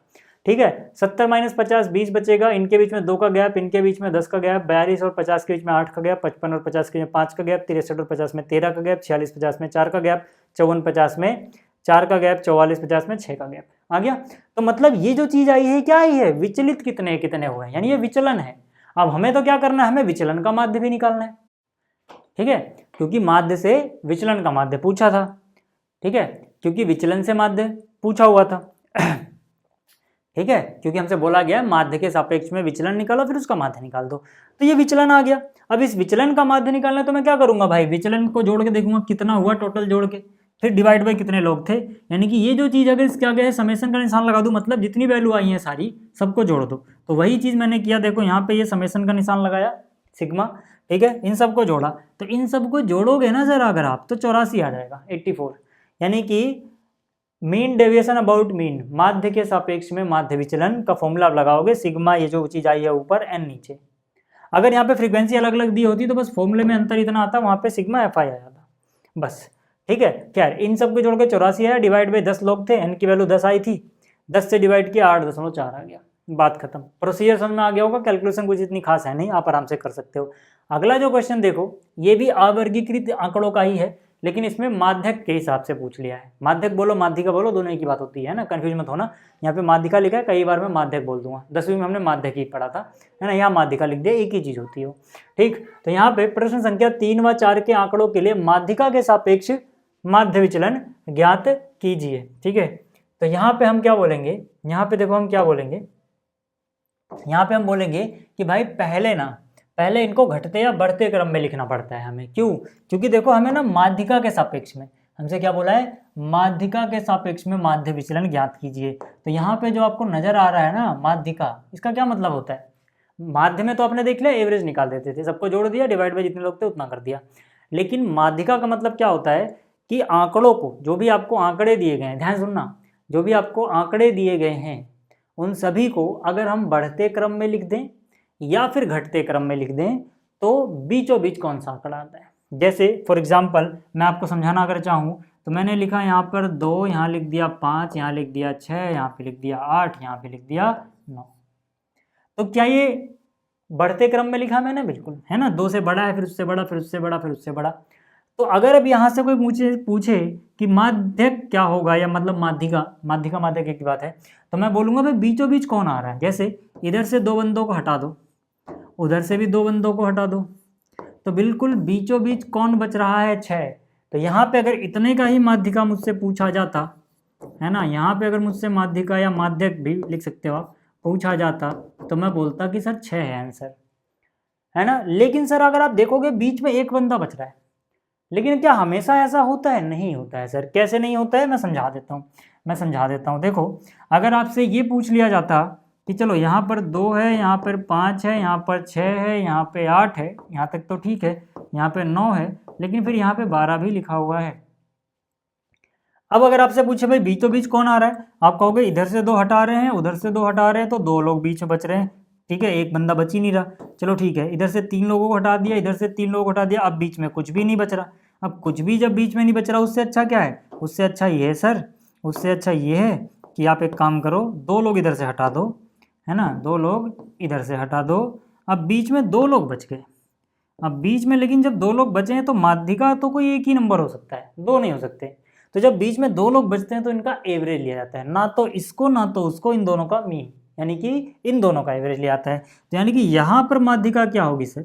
ठीक है। 70 - 50 20 बचेगा, इनके बीच में 2 का गैप, इनके बीच में 10 का गैप, 42 और 50 के बीच में 8 का गैप, 55 और 50 के बीच में 5 का गैप, 63 और 50 में 13 का गैप, 46 50 में 4 का गैप, 54 50 में 4 का गैप, 44 50 में 6 का गैप आ गया। तो मतलब ये जो चीज़ आई है, क्या आई है? विचलित कितने कितने हुए हैं, यानी ये विचलन है। अब हमें तो क्या करना है, हमें विचलन का माध्य भी निकालना है, ठीक है, क्योंकि माध्य से विचलन का माध्य पूछा था, ठीक है, क्योंकि विचलन से माध्य पूछा हुआ था, ठीक है, क्योंकि हमसे बोला गया माध्य के सापेक्ष में विचलन निकालो, फिर उसका माध्य निकाल दो। तो ये विचलन आ गया। अब इस विचलन का माध्य निकालना है, तो मैं क्या करूंगा भाई, विचलन को जोड़ के देखूंगा कितना हुआ टोटल जोड़ के, फिर डिवाइड बाय कितने लोग थे, यानी कि ये जो चीज़ अगर इसके आगे है समेशन का निशान लगा दूं, मतलब जितनी वैल्यू आई है सारी सबको जोड़ दो। तो वही चीज़ मैंने किया, देखो यहाँ पे ये समेशन का निशान लगाया सिग्मा, ठीक है, इन सबको जोड़ा। तो इन सबको जोड़ोगे ना सर अगर आप, तो 84 आ जाएगा, 84, यानी कि मीन डेविएशन अबाउट मीन, माध्य के सापेक्ष में माध्य विचलन का फॉर्मूला लगाओगे, सिग्मा ये जो चीज़ आई है ऊपर, एन नीचे। अगर यहाँ पे फ्रीक्वेंसी अलग अलग दी होती तो बस फॉर्मूले में अंतर इतना आता, वहाँ पे सिग्मा एफ आई आ जाता, बस, ठीक है। क्या इन सबको जोड़ के 84 है, डिवाइड बाई 10 लोग थे, एन की वैल्यू 10 आई थी, 10 से डिवाइड किया 8.4 आ गया, बात खत्म। प्रोसीजर समझ में आ गया होगा, कैलकुलेशन कुछ इतनी खास है नहीं, आप आराम से कर सकते हो। अगला जो क्वेश्चन देखो, ये भी अवर्गीकृत आंकड़ों का ही है, लेकिन इसमें माध्यक के हिसाब से पूछ लिया है। माध्यक बोलो माध्यिका बोलो, दोनों एक ही बात होती है ना, कंफ्यूज मत होना। यहाँ पे माध्यिका लिखा है, कई बार मैं माध्यक बोल दूंगा, 10वीं में हमने माध्यक ही पढ़ा था, है ना, यहाँ माध्यिका लिख दिया, एक ही चीज होती है, ठीक। तो यहाँ पे प्रश्न संख्या 3 व 4 के आंकड़ों के लिए माध्यिका के सापेक्ष माध्य विचलन ज्ञात कीजिए। ठीक है, तो यहाँ पे हम क्या बोलेंगे, यहाँ पे देखो हम क्या बोलेंगे, यहाँ पे हम बोलेंगे कि भाई पहले इनको घटते या बढ़ते क्रम में लिखना पड़ता है हमें। क्यों? क्योंकि देखो हमें ना माध्यिका के सापेक्ष में, हमसे क्या बोला है, माध्यिका के सापेक्ष में माध्य विचलन ज्ञात कीजिए। तो यहाँ पे जो आपको नजर आ रहा है ना माध्यिका, इसका क्या मतलब होता है, माध्य में तो आपने देख लिया एवरेज निकाल देते थे, सबको जोड़ दिया, डिवाइड बाय जितने लोग थे उतना कर दिया। लेकिन माध्यिका का मतलब क्या होता है कि आंकड़ों को, जो भी आपको आंकड़े दिए गए हैं, ध्यान सुनना, जो भी आपको आंकड़े दिए गए हैं उन सभी को अगर हम बढ़ते क्रम में लिख दें या फिर घटते क्रम में लिख दें तो बीचों बीच कौन सा आंकड़ा आता है। जैसे फॉर एग्जांपल मैं आपको समझाना अगर चाहूँ तो मैंने लिखा यहाँ पर 2, यहाँ लिख दिया 5, यहाँ लिख दिया 6, यहाँ पे लिख दिया 8, यहाँ पे लिख दिया 9। तो क्या ये बढ़ते क्रम में लिखा मैंने? बिल्कुल, है ना, 2 से बड़ा है, फिर उससे बड़ा, फिर उससे बड़ा, फिर उससे बड़ा। तो अगर अब यहाँ से कोई मुझे पूछे कि माध्यक क्या होगा, या मतलब माध्यिका माध्यक एक बात है, तो मैं बोलूँगा भाई बीचों बीच कौन आ रहा है। जैसे इधर से 2 बंदों को हटा दो, उधर से भी 2 बंदों को हटा दो, तो बिल्कुल बीचों बीच कौन बच रहा है? 6। तो यहाँ पे अगर इतने का ही माध्यिका मुझसे पूछा जाता है ना, यहाँ पे अगर मुझसे माध्यिका या माध्यक भी लिख सकते हो आप, पूछा जाता तो मैं बोलता कि सर 6 है आंसर, है ना। लेकिन सर अगर आप देखोगे बीच में एक बंदा बच रहा है, लेकिन क्या हमेशा ऐसा होता है? नहीं होता है सर। कैसे नहीं होता है, मैं समझा देता हूँ। देखो अगर आपसे ये पूछ लिया जाता कि चलो यहाँ पर 2 है, यहाँ पर 5 है, यहाँ पर 6 है, यहाँ पे 8 है, यहाँ तक तो ठीक है, यहाँ पे 9 है, लेकिन फिर यहाँ पे 12 भी लिखा हुआ है। अब अगर आपसे पूछे भाई बीचों बीच कौन आ रहा है, आप कहोगे इधर से 2 हटा रहे हैं, उधर से 2 हटा रहे हैं, तो 2 लोग बीच में बच रहे हैं। ठीक है, एक बंदा बच ही नहीं रहा। चलो ठीक है, इधर से 3 लोगों को हटा दिया, इधर से 3 लोगों को हटा दिया, अब बीच में कुछ भी नहीं बच रहा। अब कुछ भी जब बीच में नहीं बच रहा, उससे अच्छा क्या है? उससे अच्छा ये है सर, उससे अच्छा ये है कि आप एक काम करो, 2 लोग इधर से हटा दो, है ना, 2 लोग इधर से हटा दो। अब बीच में 2 लोग बच गए। अब बीच में लेकिन जब 2 लोग बचे हैं तो माध्यिका तो कोई एक ही नंबर हो सकता है, 2 नहीं हो सकते। तो जब बीच में 2 लोग बचते हैं तो इनका एवरेज लिया जाता है, ना तो इसको ना तो उसको, इन दोनों का मीन, यानी कि इन दोनों का एवरेज लिया जाता है। तो यानी कि यहाँ पर माध्यिका क्या होगी सर,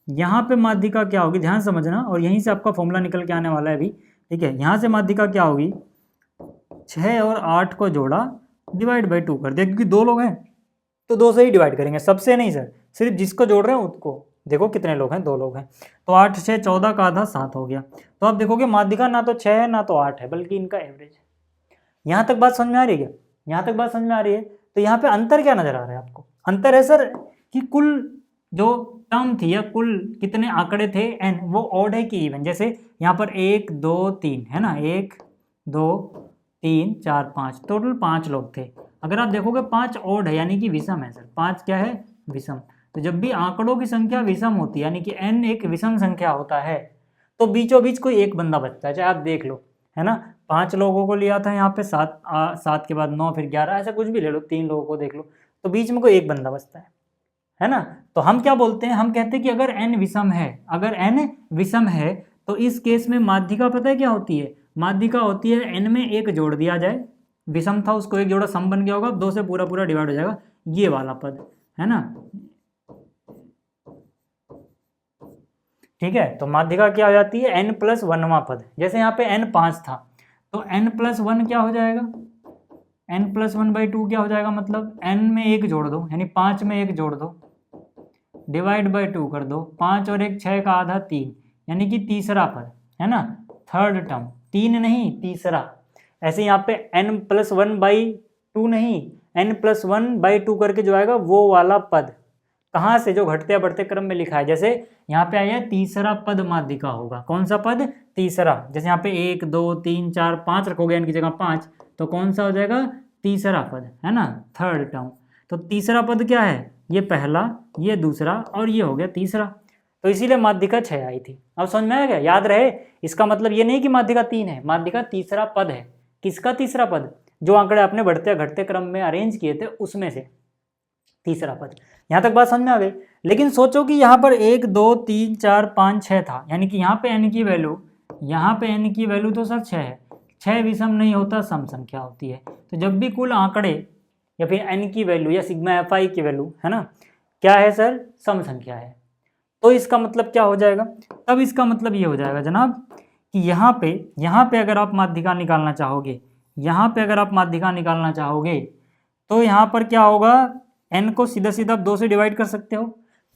यहाँ पे माध्यिका क्या होगी, ध्यान समझना, और यहीं से आपका फॉर्मूला निकल के आने वाला है अभी। ठीक है, यहाँ से माध्यिका क्या होगी, 6 और 8 को जोड़ा, डिवाइड बाई 2 कर दिया, क्योंकि 2 लोग हैं तो 2 से ही डिवाइड करेंगे, सबसे नहीं सर, सिर्फ जिसको जोड़ रहे हैं उसको। देखो कितने लोग हैं, 2 लोग हैं, तो 8 6 14 का आधा 7 हो गया। तो आप देखोगे माध्यिका ना तो 6 है ना तो 8 है, बल्कि इनका एवरेज है। यहाँ तक बात समझ में आ रही है क्या? यहाँ तक बात समझ में आ रही है? तो यहाँ पे अंतर क्या नजर आ रहा है आपको? अंतर है सर कि कुल जो टर्म थी या कुल कितने आंकड़े थे n, वो ऑड है कि इवन। जैसे यहाँ पर 1 2 3 है ना, 1 2 3 4 5, टोटल 5 लोग थे। अगर आप देखोगे 5 ऑड है, यानी कि विषम है सर। 5 क्या है? विषम। तो जब भी आंकड़ों की संख्या विषम होती है, यानी कि n एक विषम संख्या होता है, तो बीचों बीच कोई एक बंदा बचता है। चाहे आप देख लो, है ना, 5 लोगों को लिया था यहाँ पे, 7 के बाद 9 फिर 11, ऐसा कुछ भी ले लो, 3 लोगों को देख लो, तो बीच में कोई एक बंदा बचता है ना। तो हम क्या बोलते हैं, हम कहते हैं कि अगर n विषम है, अगर n विषम है तो इस केस में माध्यिका पता है क्या होती है? माध्यिका होती है n में 1 जोड़ दिया जाए, विषम था उसको 1 जोड़ा, सम बन गया होगा, 2 से पूरा पूरा डिवाइड हो जाएगा, ये वाला पद, है ना। ठीक है, तो माध्यिका क्या हो जाती है? n+1वां पद। जैसे यहाँ पे n 5 था तो n+1 क्या हो जाएगा? n+1/2 क्या हो जाएगा? मतलब n में 1 जोड़ दो, यानी 5 में 1 जोड़ दो, डिवाइड बाई 2 कर दो, 5 और 1 6 का आधा 3, यानी कि तीसरा पद, है ना, थर्ड टर्म। 3 नहीं, तीसरा। ऐसे यहाँ पे n+1/2 नहीं, n+1/2 करके जो आएगा वो वाला पद, कहाँ से? जो घटते या बढ़ते क्रम में लिखा है। जैसे यहाँ पे आया तीसरा पद माध्यिका होगा। कौन सा पद? तीसरा। जैसे यहाँ पे 1 2 3 4 5 रखोगे n की जगह 5, तो कौन सा हो जाएगा? तीसरा पद, है ना, थर्ड टर्म। तो तीसरा पद क्या है? ये पहला, ये दूसरा, और ये हो गया तीसरा। तो इसीलिए माध्यिका 6 आई थी। अब समझ में आ गया? याद रहे, इसका मतलब ये नहीं कि माध्यिका 3 है, माध्यिका तीसरा पद है। किसका तीसरा पद? जो आंकड़े आपने बढ़ते या घटते क्रम में अरेंज किए थे उसमें से तीसरा पद। यहाँ तक बात समझ में आ गई। लेकिन सोचो कि यहाँ पर 1 2 3 4 5 6 था, यानी कि यहाँ पे n की वैल्यू, यहाँ पे n की वैल्यू तो सर 6 है। 6 विषम नहीं होता, सम संख्या होती है। तो जब भी कुल आंकड़े या फिर n की वैल्यू या सिग्मा fi की वैल्यू, है ना, क्या है सर? सम संख्या है। तो इसका मतलब क्या हो जाएगा? तब इसका मतलब ये हो जाएगा जनाब कि यहाँ पे अगर आप माध्यिका निकालना चाहोगे, यहाँ पे अगर आप माध्यिका निकालना चाहोगे तो यहाँ पर क्या होगा, n को सीधा सीधा आप 2 से डिवाइड कर सकते हो।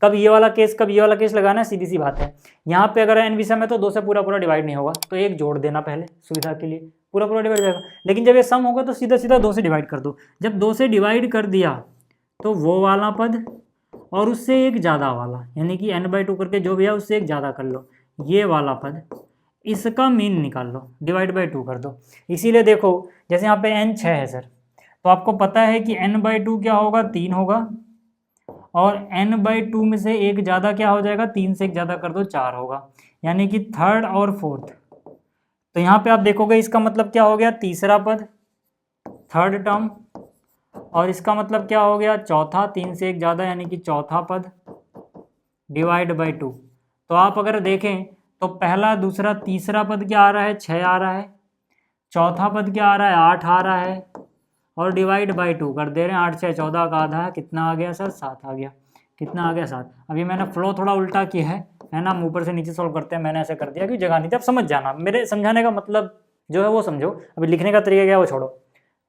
कब ये वाला केस कब ये वाला केस लगाना है, सीधी सी बात है। यहाँ पे अगर n विषम है तो 2 से पूरा पूरा डिवाइड नहीं होगा, तो 1 जोड़ देना पहले सुविधा के लिए, पूरा पूरा डिवाइड जाएगा। लेकिन जब ये सम होगा तो सीधा सीधा 2 से डिवाइड कर दो। जब 2 से डिवाइड कर दिया तो वो वाला पद और उससे एक ज़्यादा वाला, यानी कि n/2 करके जो भी है उससे एक ज़्यादा कर लो, ये वाला पद, इसका मीन निकाल लो, डिवाइड बाई 2 कर दो। इसीलिए देखो जैसे यहाँ पे n 6 है सर, तो आपको पता है कि n/2 क्या होगा, 3 होगा, और n/2 में से एक ज़्यादा क्या हो जाएगा, 3 से एक ज़्यादा कर दो 4 होगा, यानी कि थर्ड और फोर्थ। तो यहाँ पे आप देखोगे इसका मतलब क्या हो गया, तीसरा पद, थर्ड टर्म, और इसका मतलब क्या हो गया, चौथा, 3 से एक ज़्यादा यानी कि चौथा पद, डिवाइड बाई 2। तो आप अगर देखें तो पहला दूसरा तीसरा पद क्या आ रहा है, 6 आ रहा है, चौथा पद क्या आ रहा है, 8 आ रहा है, और डिवाइड बाई 2 कर दे रहे हैं। 8 6 14 का आधा है, कितना आ गया सर, 7 आ गया। कितना आ गया, 7। अभी मैंने फ्लो थोड़ा उल्टा किया है ना, हम ऊपर से नीचे सॉल्व करते हैं, मैंने ऐसे कर दिया क्योंकि जगह नहीं थी। आप समझ जाना, मेरे समझाने का मतलब जो है वो समझो, अभी लिखने का तरीका क्या है वो छोड़ो।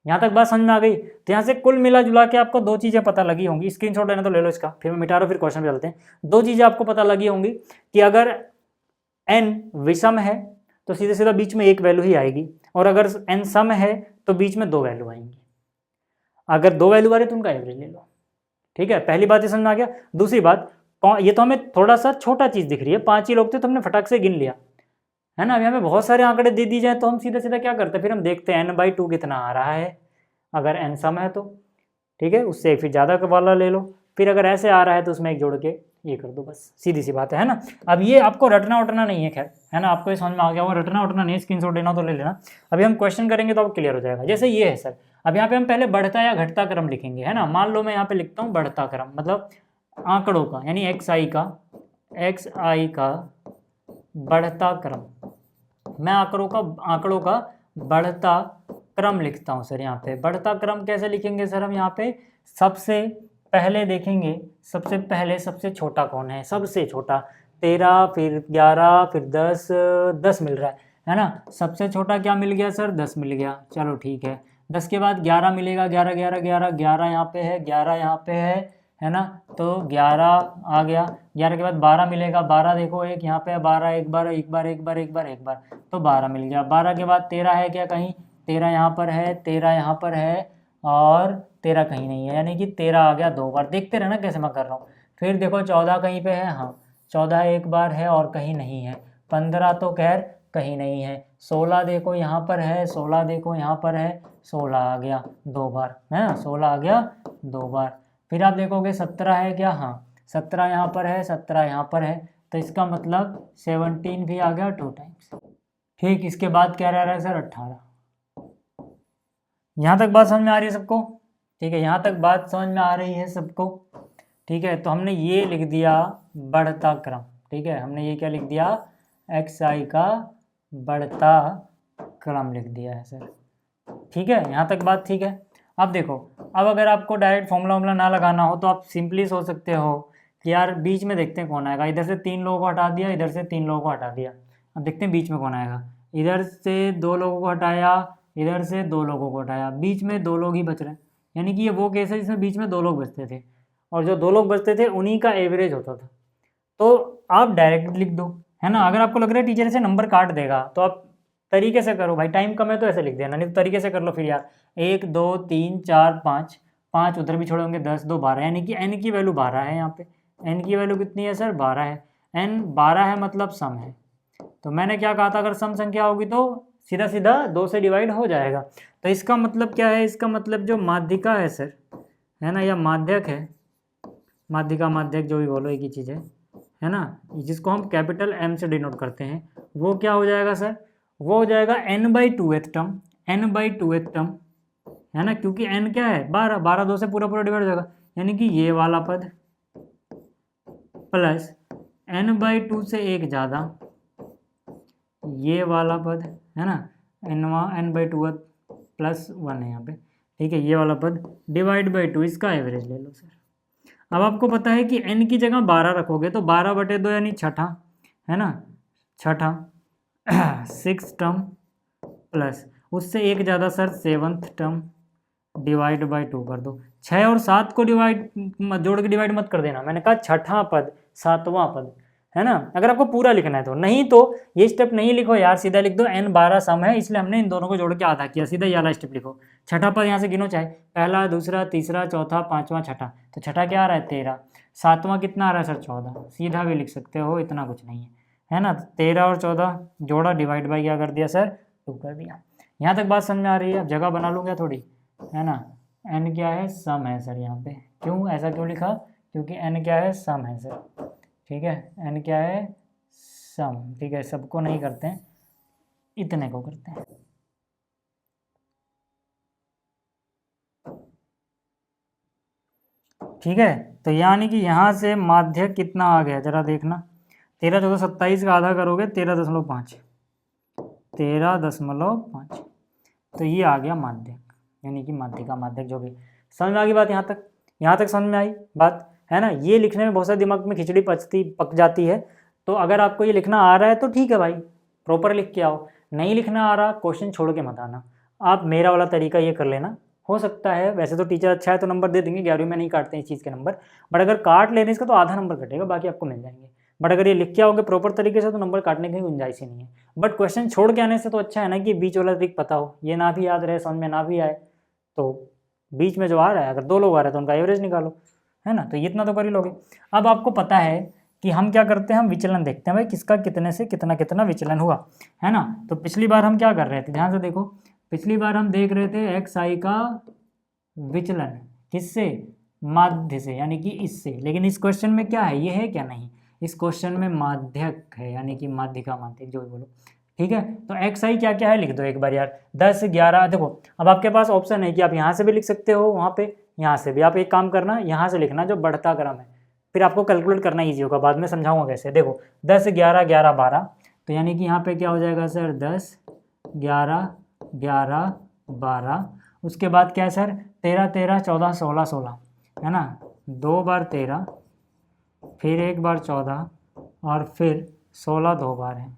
यहाँ तक बात समझ में आ गई? तो यहाँ से कुल मिला जुला के आपको 2 चीज़ें पता लगी होंगी। स्क्रीनशॉट लेना तो ले लो इसका, फिर मैं मिटा रहा हूँ, फिर क्वेश्चन पे चलते हैं। 2 चीज़ें आपको पता लगी होंगी कि अगर n विषम है तो सीधे सीधा बीच में एक वैल्यू ही आएगी, और अगर n सम है तो बीच में 2 वैल्यू आएंगी। अगर 2 वैल्यू आ रही तो उनका एवरेज ले लो, ठीक है। पहली बात ये समझ में आ गया। दूसरी बात, ये तो हमें थोड़ा सा छोटा चीज़ दिख रही है, 5 ही लोग थे तो हमने फटाक से गिन लिया, है ना। अभी हमें बहुत सारे आंकड़े दे दी जाए तो हम सीधा सीधा क्या करते हैं, फिर हम देखते हैं n/2 कितना आ रहा है, अगर n सम है तो, ठीक है, उससे एक फिर ज़्यादा वाला ले लो, फिर अगर ऐसे आ रहा है तो उसमें एक जोड़ के ये कर दो, बस सीधी सी बात है ना। अब ये आपको रटना उटना नहीं है, खैर, है ना, आपको ये समझ में आ गया, वो रटना उटना नहीं है, स्क्रीनशॉट लेना तो ले लेना। अभी हम क्वेश्चन करेंगे तो आपको क्लियर हो जाएगा। जैसे ये है सर, अब यहाँ पे हम पहले बढ़ता या घटता क्रम लिखेंगे, है ना। मान लो मैं यहाँ पे लिखता हूँ बढ़ता क्रम, मतलब आंकड़ों का, यानी xi का बढ़ता क्रम। मैं आंकड़ों का बढ़ता क्रम लिखता हूँ सर। यहाँ पे बढ़ता क्रम कैसे लिखेंगे सर, हम यहाँ पे सबसे पहले देखेंगे, सबसे पहले सबसे छोटा कौन है, सबसे छोटा 13, फिर 11, फिर 10 मिल रहा है ना। सबसे छोटा क्या मिल गया सर, 10 मिल गया, चलो ठीक है। 10 के बाद 11 मिलेगा, 11 11 11 11 यहाँ पे है, 11 यहाँ पे है ना, तो 11 आ गया। 11 के बाद 12 मिलेगा, 12 देखो एक यहाँ पे है, 12 एक बार, तो 12 मिल गया। 12 के बाद 13 है क्या कहीं, 13 यहाँ पर है, 13 यहाँ पर है, और 13 कहीं नहीं है, यानी कि 13 आ गया 2 बार। देखते रहना कैसे मैं कर रहा हूँ। फिर देखो 14 कहीं पे है, हाँ 14 एक बार है और कहीं नहीं है। 15 तो खैर कहीं नहीं है। 16 देखो यहाँ पर है, 16 देखो यहाँ पर है, 16 आ गया 2 बार, है ना, 16 आ गया 2 बार। फिर आप देखोगे 17 है क्या, हाँ 17 यहाँ पर है, 17 यहाँ पर है, तो इसका मतलब 17 भी आ गया 2 टाइम्स। ठीक, इसके बाद क्या रह रहा है सर, 18। यहाँ तक बात समझ में आ रही है सबको, ठीक है, यहाँ तक बात समझ में आ रही है सबको, ठीक है। तो हमने ये लिख दिया बढ़ता क्रम, ठीक है, हमने ये क्या लिख दिया, xi का बढ़ता क्रम लिख दिया है सर, ठीक है। यहाँ तक बात ठीक है। अब देखो, अब अगर आपको डायरेक्ट फॉर्मूला ना लगाना हो तो आप सिंपली सोच सकते हो कि यार बीच में देखते हैं कौन आएगा। इधर से 3 लोगों को हटा दिया, इधर से 3 लोगों को हटा दिया, अब देखते हैं बीच में कौन आएगा। इधर से 2 लोगों को हटाया, इधर से 2 लोगों को हटाया, बीच में 2 लोग ही बच रहे हैं, यानी कि ये वो केस है जिसमें बीच में 2 लोग बचते थे, और जो 2 लोग बचते थे उन्हीं का एवरेज होता था। तो आप डायरेक्ट लिख दो, है ना। अगर आपको लग रहा है टीचर से नंबर काट देगा तो आप तरीके से करो, भाई टाइम कम है तो ऐसे लिख देना, नहीं तो तरीके से कर लो फिर यार। 1 2 3 4 5 उधर भी छोड़े होंगे, 10 2 12, यानी कि n की वैल्यू 12 है। यहाँ पे n की वैल्यू कितनी है सर, 12 है। n 12 है मतलब सम है। तो मैंने क्या कहा था, अगर सम संख्या होगी तो सीधा सीधा 2 से डिवाइड हो जाएगा। तो इसका मतलब क्या है, इसका मतलब जो माध्यिका है सर, है ना, या माध्यक है, माध्यिका माध्यक जो भी बोलो एक ही चीज़ है ना, जिसको हम कैपिटल M से डिनोट करते हैं, वो क्या हो जाएगा सर, वो हो जाएगा n/2th टर्म, n/2th टर्म, है ना, क्योंकि n क्या है 12, 12 2 से पूरा पूरा डिवाइड हो जाएगा, यानी कि ये वाला पद प्लस n/2 से एक ज़्यादा ये वाला पद, है ना, n/2 प्लस 1 है यहाँ पे, ठीक है, ये वाला पद डिवाइड बाई 2, इसका एवरेज ले लो सर। अब आपको पता है कि n की जगह 12 रखोगे तो 12/2 यानी छठा, है ना, छठा 6 टर्म प्लस, उससे एक ज़्यादा sir 7th term divide by 2 कर दो। 6 और 7 को जोड़ के डिवाइड मत कर देना, मैंने कहा छठा पद 7वां पद, है ना, अगर आपको पूरा लिखना है तो। नहीं तो ये स्टेप नहीं लिखो यार, सीधा लिख दो n 12 सम है, इसलिए हमने इन दोनों को जोड़ के आधा किया, सीधा ये वाला स्टेप लिखो। छठा पद यहाँ से गिनो, चाहे पहला, दूसरा, तीसरा, चौथा, पांचवा, छठा, तो छठा क्या आ रहा है 13, सातवां कितना आ रहा है सर 14, सीधा भी लिख सकते हो, इतना कुछ नहीं है ना। 13 और 14 जोड़ा, डिवाइड बाई क्या कर दिया सर 2 कर दिया। यहाँ तक बात समझ में आ रही है? अब जगह बना लूँगा थोड़ी, है ना। n क्या है, सम है सर यहाँ पे, क्यों ऐसा क्यों लिखा, क्योंकि n क्या है, सम है सर, ठीक है, n क्या है, सम, ठीक है, सबको नहीं करते हैं, इतने को करते हैं। ठीक है, तो यानी कि यहाँ से माध्यक कितना आ गया जरा देखना, 13 14 27 का आधा करोगे 13.5, 13.5, तो ये आ गया माध्यक, यानी कि माध्यिका, माध्यक जो भी। समझ में आ गई बात? यहाँ तक समझ में आई बात, है ना। ये लिखने में बहुत सारे दिमाग में खिचड़ी पक जाती है, तो अगर आपको ये लिखना आ रहा है तो ठीक है भाई, प्रॉपर लिख के आओ। नहीं लिखना आ रहा, क्वेश्चन छोड़ के मत आना। आप मेरा वाला तरीका ये कर लेना, हो सकता है वैसे तो टीचर अच्छा है तो नंबर दे देंगे, 11वीं में नहीं काटते हैं इस चीज़ के नंबर, बट अगर काट लेने इसका तो आधा नंबर कटेगा, बाकी आपको मिल जाएंगे। बट अगर ये लिख के आओगे प्रॉपर तरीके से तो नंबर काटने की गुंजाइश ही नहीं है। बट क्वेश्चन छोड़ के आने से तो अच्छा है ना कि बीच वाला ट्रिक पता हो, ये ना भी याद रहे, समझ में ना भी आए, तो बीच में जो आ रहा है, अगर 2 लोग आ रहे हैं तो उनका एवरेज निकालो, है ना। तो इतना तो कर ही लोगे। अब आपको पता है कि हम क्या करते हैं, हम विचलन देखते हैं भाई, किसका कितने से कितना कितना विचलन हुआ, है ना। तो पिछली बार हम क्या कर रहे थे, ध्यान से देखो, पिछली बार हम देख रहे थे एक्स आई का विचलन, किससे, माध्य से, यानी कि इससे। लेकिन इस क्वेश्चन में क्या है, ये है क्या, नहीं, इस क्वेश्चन में माध्यक है, यानी कि माध्यिका, माध्यिक जो भी बोलो, ठीक है। तो एक्स आई क्या क्या है लिख दो एक बार यार, 10 11, देखो अब आपके पास ऑप्शन है कि आप यहाँ से भी लिख सकते हो, वहाँ पे यहाँ से भी। आप एक काम करना, यहाँ से लिखना जो बढ़ता क्रम है, फिर आपको कैलकुलेट करना ईजी होगा, बाद में समझाऊंगा कैसे। देखो 10 11 11 12, तो यानी कि यहाँ पे क्या हो जाएगा सर, 10 11 11 12, उसके बाद क्या है सर, 13 13 14 16 16, है ना, 2 बार 13, फिर 1 बार 14, और फिर 16 2 बार है।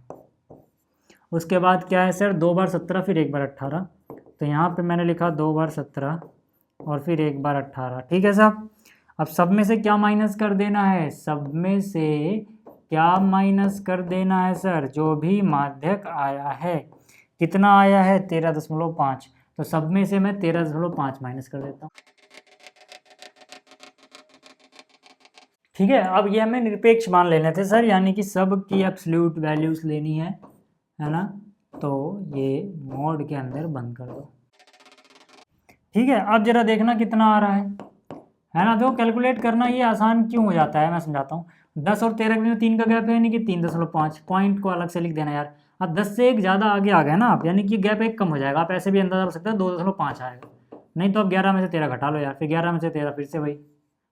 उसके बाद क्या है सर, 2 बार 17, फिर 1 बार 18, तो यहाँ पे मैंने लिखा 2 बार 17 और फिर 1 बार 18, ठीक है साहब। अब सब में से क्या माइनस कर देना है, सब में से क्या माइनस कर देना है सर, जो भी माध्यक आया है, कितना आया है 13.5, तो सब में से मैं 13.5 माइनस कर देता हूँ, ठीक है। अब ये हमें निरपेक्ष मान लेने थे सर, यानी कि सब की एब्सोल्यूट वैल्यूज लेनी है ना, तो ये मोड के अंदर बंद कर दो, ठीक है। अब जरा देखना कितना आ रहा है ना। तो कैलकुलेट करना ये आसान क्यों हो जाता है, मैं समझाता हूँ। 10 और 13 में 3 का गैप है, यानी कि 3.5, पॉइंट को अलग से लिख देना यार। अब 10 से एक ज़्यादा आगे आ गए ना आप, यानी कि गैप एक कम हो जाएगा, आप ऐसे भी अंदाजा कर सकते हैं 2.5 आएगा। नहीं तो अब 11 में से 13 घटा लो यार, फिर 11 में से 13 फिर से वही,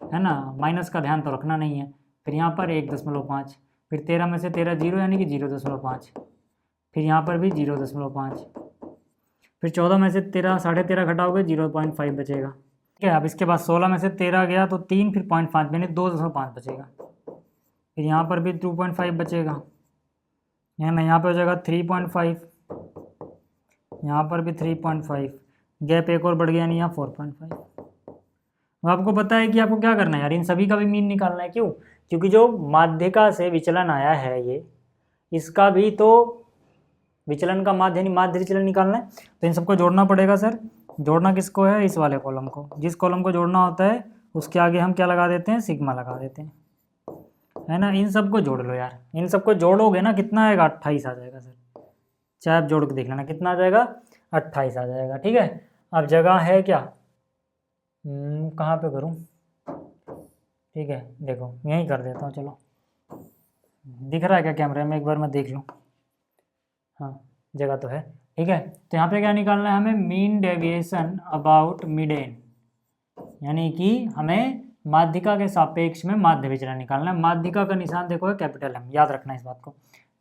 है ना, माइनस का ध्यान तो रखना नहीं है। फिर यहाँ पर 1.5, फिर 13 में से 13 0, यानी कि 0.5, फिर यहाँ पर भी 0.5, फिर 14 में से 13 13.5 घटाओगे 0.5 बचेगा, ठीक है। अब इसके बाद 16 में से 13 गया तो 3, फिर 0.5 यानी 2.5 बचेगा, फिर यहाँ पर भी 2.5 बचेगा, है ना, यहाँ पर हो जाएगा 3.5, यहाँ पर भी 3.5, गैप एक और बढ़ गया, यानी यहाँ 4.5। अब आपको पता है कि आपको क्या करना है यार, इन सभी का भी मीन निकालना है, क्यों, क्योंकि जो माध्यिका से विचलन आया है ये, इसका भी तो विचलन का माध्य यानी माध्य विचलन निकालना है, तो इन सबको जोड़ना पड़ेगा सर। जोड़ना किसको है, इस वाले कॉलम को, जिस कॉलम को जोड़ना होता है उसके आगे हम क्या लगा देते हैं, सिग्मा लगा देते हैं, है ना। इन सबको जोड़ लो यार, इन सबको जोड़ोगे ना कितना आएगा, 28 आ जाएगा सर, चाहे आप जोड़ के देख लेना कितना आ जाएगा, 28 आ जाएगा, ठीक है। अब जगह है क्या, कहाँ पे करूँ, ठीक है, देखो यहीं कर देता हूँ, चलो दिख रहा है क्या कैमरे में, एक बार मैं देख लूँ, हाँ जगह तो है, ठीक है। तो यहाँ पे क्या निकालना है हमें, मीन डेविएशन अबाउट मिडेन, यानी कि हमें माध्यिका के सापेक्ष में माध्य विचलन निकालना है। माध्यिका का निशान देखो है कैपिटल M, याद रखना इस बात को,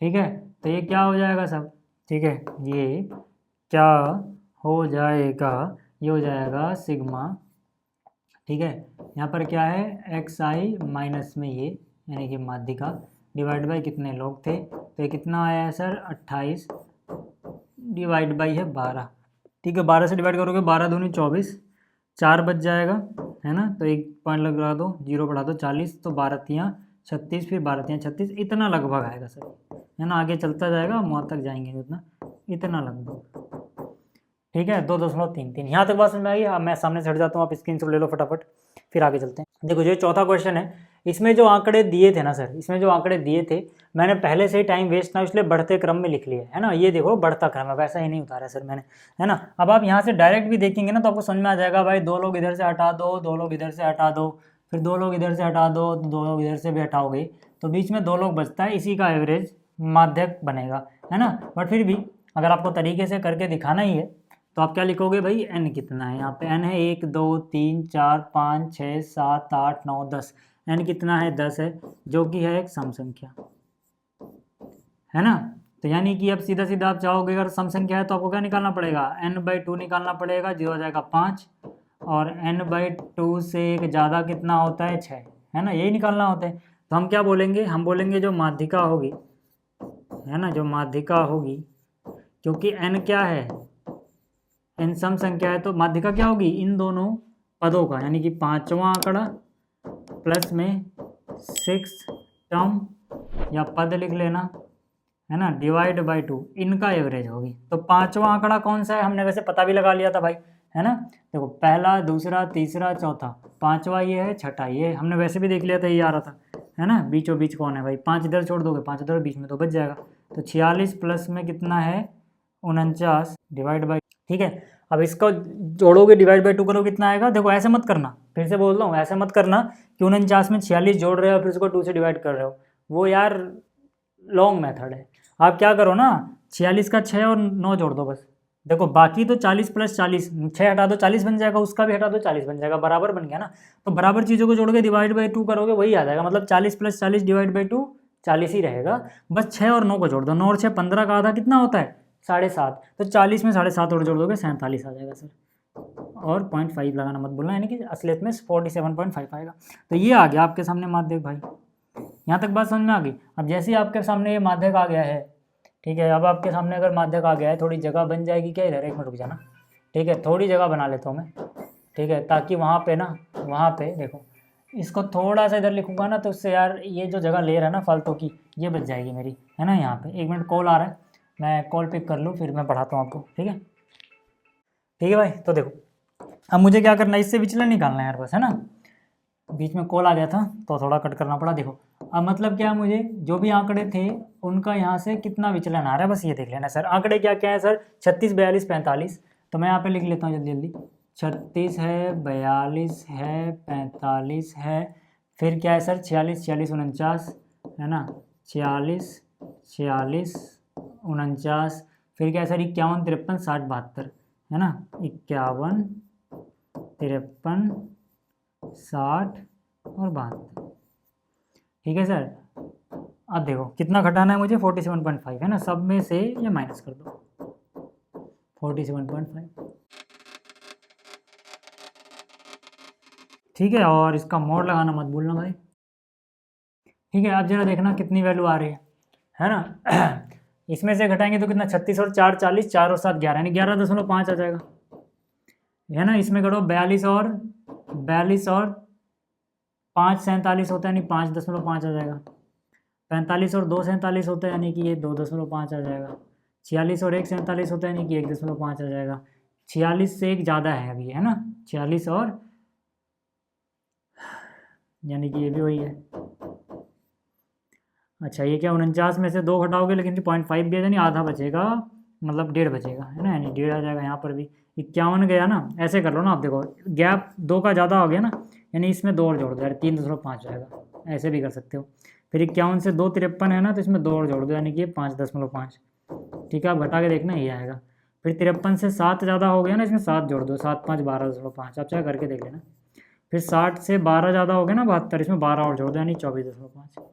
ठीक है। तो ये क्या हो जाएगा सब, ठीक है, ये क्या हो जाएगा, ये हो जाएगा सिग्मा, ठीक है। यहाँ पर क्या है, एक्स आई माइनस में ये, यानी कि माध्यिका, डिवाइड बाई कितने लोग थे, तो ये कितना आया है सर 28, डिवाइड बाई है 12, ठीक है, 12 से डिवाइड करोगे 12 दूनी 24, 4 बच जाएगा, है ना। तो एक पॉइंट लगा दो, 0 बढ़ा दो, 40, तो 12 तियाँ 36, फिर 12 तियाँ 36, इतना लगभग आएगा सर, है ना। आगे चलता जाएगा, वहाँ तक जाएंगे उतना, इतना लगभग। ठीक है, 2.33 यहाँ तक बात समझ में आई। अब मैं सामने से हट जाता हूँ, आप स्क्रीनशॉट ले लो फटाफट, फिर आगे चलते हैं। देखो जो चौथा क्वेश्चन है, इसमें जो आंकड़े दिए थे ना सर, इसमें जो आंकड़े दिए थे, मैंने पहले से ही टाइम वेस्ट ना इसलिए बढ़ते क्रम में लिख लिया है ना। ये देखो बढ़ता क्रम है, वैसा ही नहीं उतारा सर मैंने, है ना। अब आप यहाँ से डायरेक्ट भी देखेंगे ना तो आपको समझ में आ जाएगा, भाई 2 लोग इधर से हटा दो, 2 लोग इधर से हटा दो, फिर 2 लोग इधर से हटा दो, 2 लोग इधर से भी हटाओगे तो बीच में 2 लोग बचता है, इसी का एवरेज माध्यक बनेगा, है ना। बट फिर भी अगर आपको तरीके से करके दिखाना ही है तो आप क्या लिखोगे भाई, n कितना है, यहाँ पे n है 1 2 3 4 5 6 7 8 9 10, n कितना है 10 है, जो कि है एक सम संख्या, है ना। तो यानी कि अब सीधा सीधा आप चाहोगे अगर सम संख्या है तो आपको क्या निकालना पड़ेगा, n/2 निकालना पड़ेगा, जो हो जाएगा 5, और n/2 से एक ज़्यादा कितना होता है 6, है ना, यही निकालना होता है। तो हम क्या बोलेंगे, हम बोलेंगे जो माध्यिका होगी, है ना, जो माध्यिका होगी, क्योंकि n क्या है, n सम संख्या है, तो माध्यिका क्या होगी इन दोनों पदों का, यानी कि 5वां आंकड़ा प्लस में 6 टर्म या पद लिख लेना, है ना, डिवाइड बाई 2, इनका एवरेज होगी। तो 5वां आंकड़ा कौन सा है, हमने वैसे पता भी लगा लिया था भाई, है ना। देखो पहला, दूसरा, तीसरा, चौथा, 5वां ये है, छठा ये, हमने वैसे भी देख लिया था, ये आ रहा था, है ना। बीचों बीच कौन है भाई, 5 इधर छोड़ दोगे, 5 इधर, बीच में तो बच जाएगा। तो 46 प्लस में कितना है 49 डिवाइड बाई, ठीक है। अब इसको जोड़ोगे, डिवाइड बाई 2 करोगे, कितना आएगा, देखो ऐसे मत करना, फिर से बोल रहा हूँ, ऐसे मत करना कि 49 में 46 जोड़ रहे हो फिर उसको 2 से डिवाइड कर रहे हो, वो यार लॉन्ग मेथड है। आप क्या करो ना, 46 का 6 और 9 जोड़ दो बस। देखो बाकी तो 40 प्लस 40, 6 हटा दो 40 बन जाएगा, उसका भी हटा दो 40 बन जाएगा, बराबर बन गया ना। तो बराबर चीज़ों को जोड़ के डिवाइड बाई 2 करोगे, वही आ जाएगा, मतलब 40 प्लस 40 डिवाइड बाई 2 40 ही रहेगा। बस 6 और 9 को जोड़ दो, 9 और 6 15 का आधा कितना होता है 7.5, तो 40 में 7.5 और जोड़ दोगे 47 आ जाएगा सर। और 0.5 लगाना मत भूलना, यानी कि असलियत में 47.5 आएगा। तो ये आ गया आपके सामने माध्यक भाई, यहाँ तक बात समझ में आ गई। अब जैसे ही आपके सामने ये माध्यक आ गया है, ठीक है, अब आपके सामने अगर माध्यक आ गया है, थोड़ी जगह बन जाएगी क्या इधर, एक मिनट रुक जाना, ठीक है, थोड़ी जगह बना लेता हूँ मैं, ठीक है, ताकि वहाँ पे ना, वहाँ पे देखो इसको थोड़ा सा इधर लिखूंगा ना तो उससे यार ये जो जगह ले रहा है ना फालतू की, ये बच जाएगी मेरी, है ना। यहाँ पे 1 मिनट कॉल आ रहा है, मैं कॉल पिक कर लूँ, फिर मैं पढ़ाता हूँ आपको, ठीक है। ठीक है भाई, तो देखो अब मुझे क्या करना है, इससे विचलन निकालना है यार बस, है ना। बीच में कॉल आ गया था तो थोड़ा कट करना पड़ा। देखो अब मतलब क्या, मुझे जो भी आंकड़े थे उनका यहाँ से कितना विचलन आ रहा है बस ये देख लेना सर। आंकड़े क्या क्या है सर, 36 42 45, तो मैं यहाँ पे लिख लेता हूँ जल्दी जल्दी, 36 है, 42 है, 45 है, फिर क्या है सर 46 46 49, है ना, 46 46 49, फिर क्या है सर 51 53 60 72, है ना, 51 53 60 और 72, ठीक है सर। अब देखो कितना घटाना है मुझे, 47.5, है ना, सब में से ये माइनस कर दो 47.5, ठीक है, और इसका मोड लगाना मत भूलना भाई, ठीक है। अब जरा देखना कितनी वैल्यू आ रही है ना। इसमें से घटाएंगे तो कितना, 36 और 4 40, 4 और 7 11, यानी 11.5 आ जाएगा, है ना। इसमें घटो 42 और 5 47 होता है, यानी 5.5 आ जाएगा। 45 और 2 47 होता है, यानी कि ये 2.5 आ जाएगा। 46 और 1 47 होता है, यानी कि 1.5 आ जाएगा। 46 से एक ज़्यादा है अभी, है ना, 46 और, यानी कि ये भी वही है। अच्छा ये क्या, 49 में से 2 घटाओगे लेकिन 0.5 भी है, यानी आधा बचेगा, मतलब 1.5 बचेगा, है ना, यानी 1.5 आ जाएगा। यहाँ पर भी 51 गया ना, ऐसे कर लो ना आप, देखो गैप 2 का ज़्यादा हो गया ना, यानी इसमें 2 और जोड़ दो यार, 3.5 जाएगा, ऐसे भी कर सकते हो। फिर 51 से 2 53 है ना, तो इसमें 2 और जोड़ दो, यानी कि 5.5, ठीक है। आप घटा के देखना ये आएगा। फिर 53 से 7 ज़्यादा हो गया ना, इसमें 7 जोड़ दो, 7 5 12.5, आप चाहे करके देख लेना। फिर 60 से 12 ज़्यादा हो गया ना 72, इसमें 12 और जोड़ दो, यानी 24.5,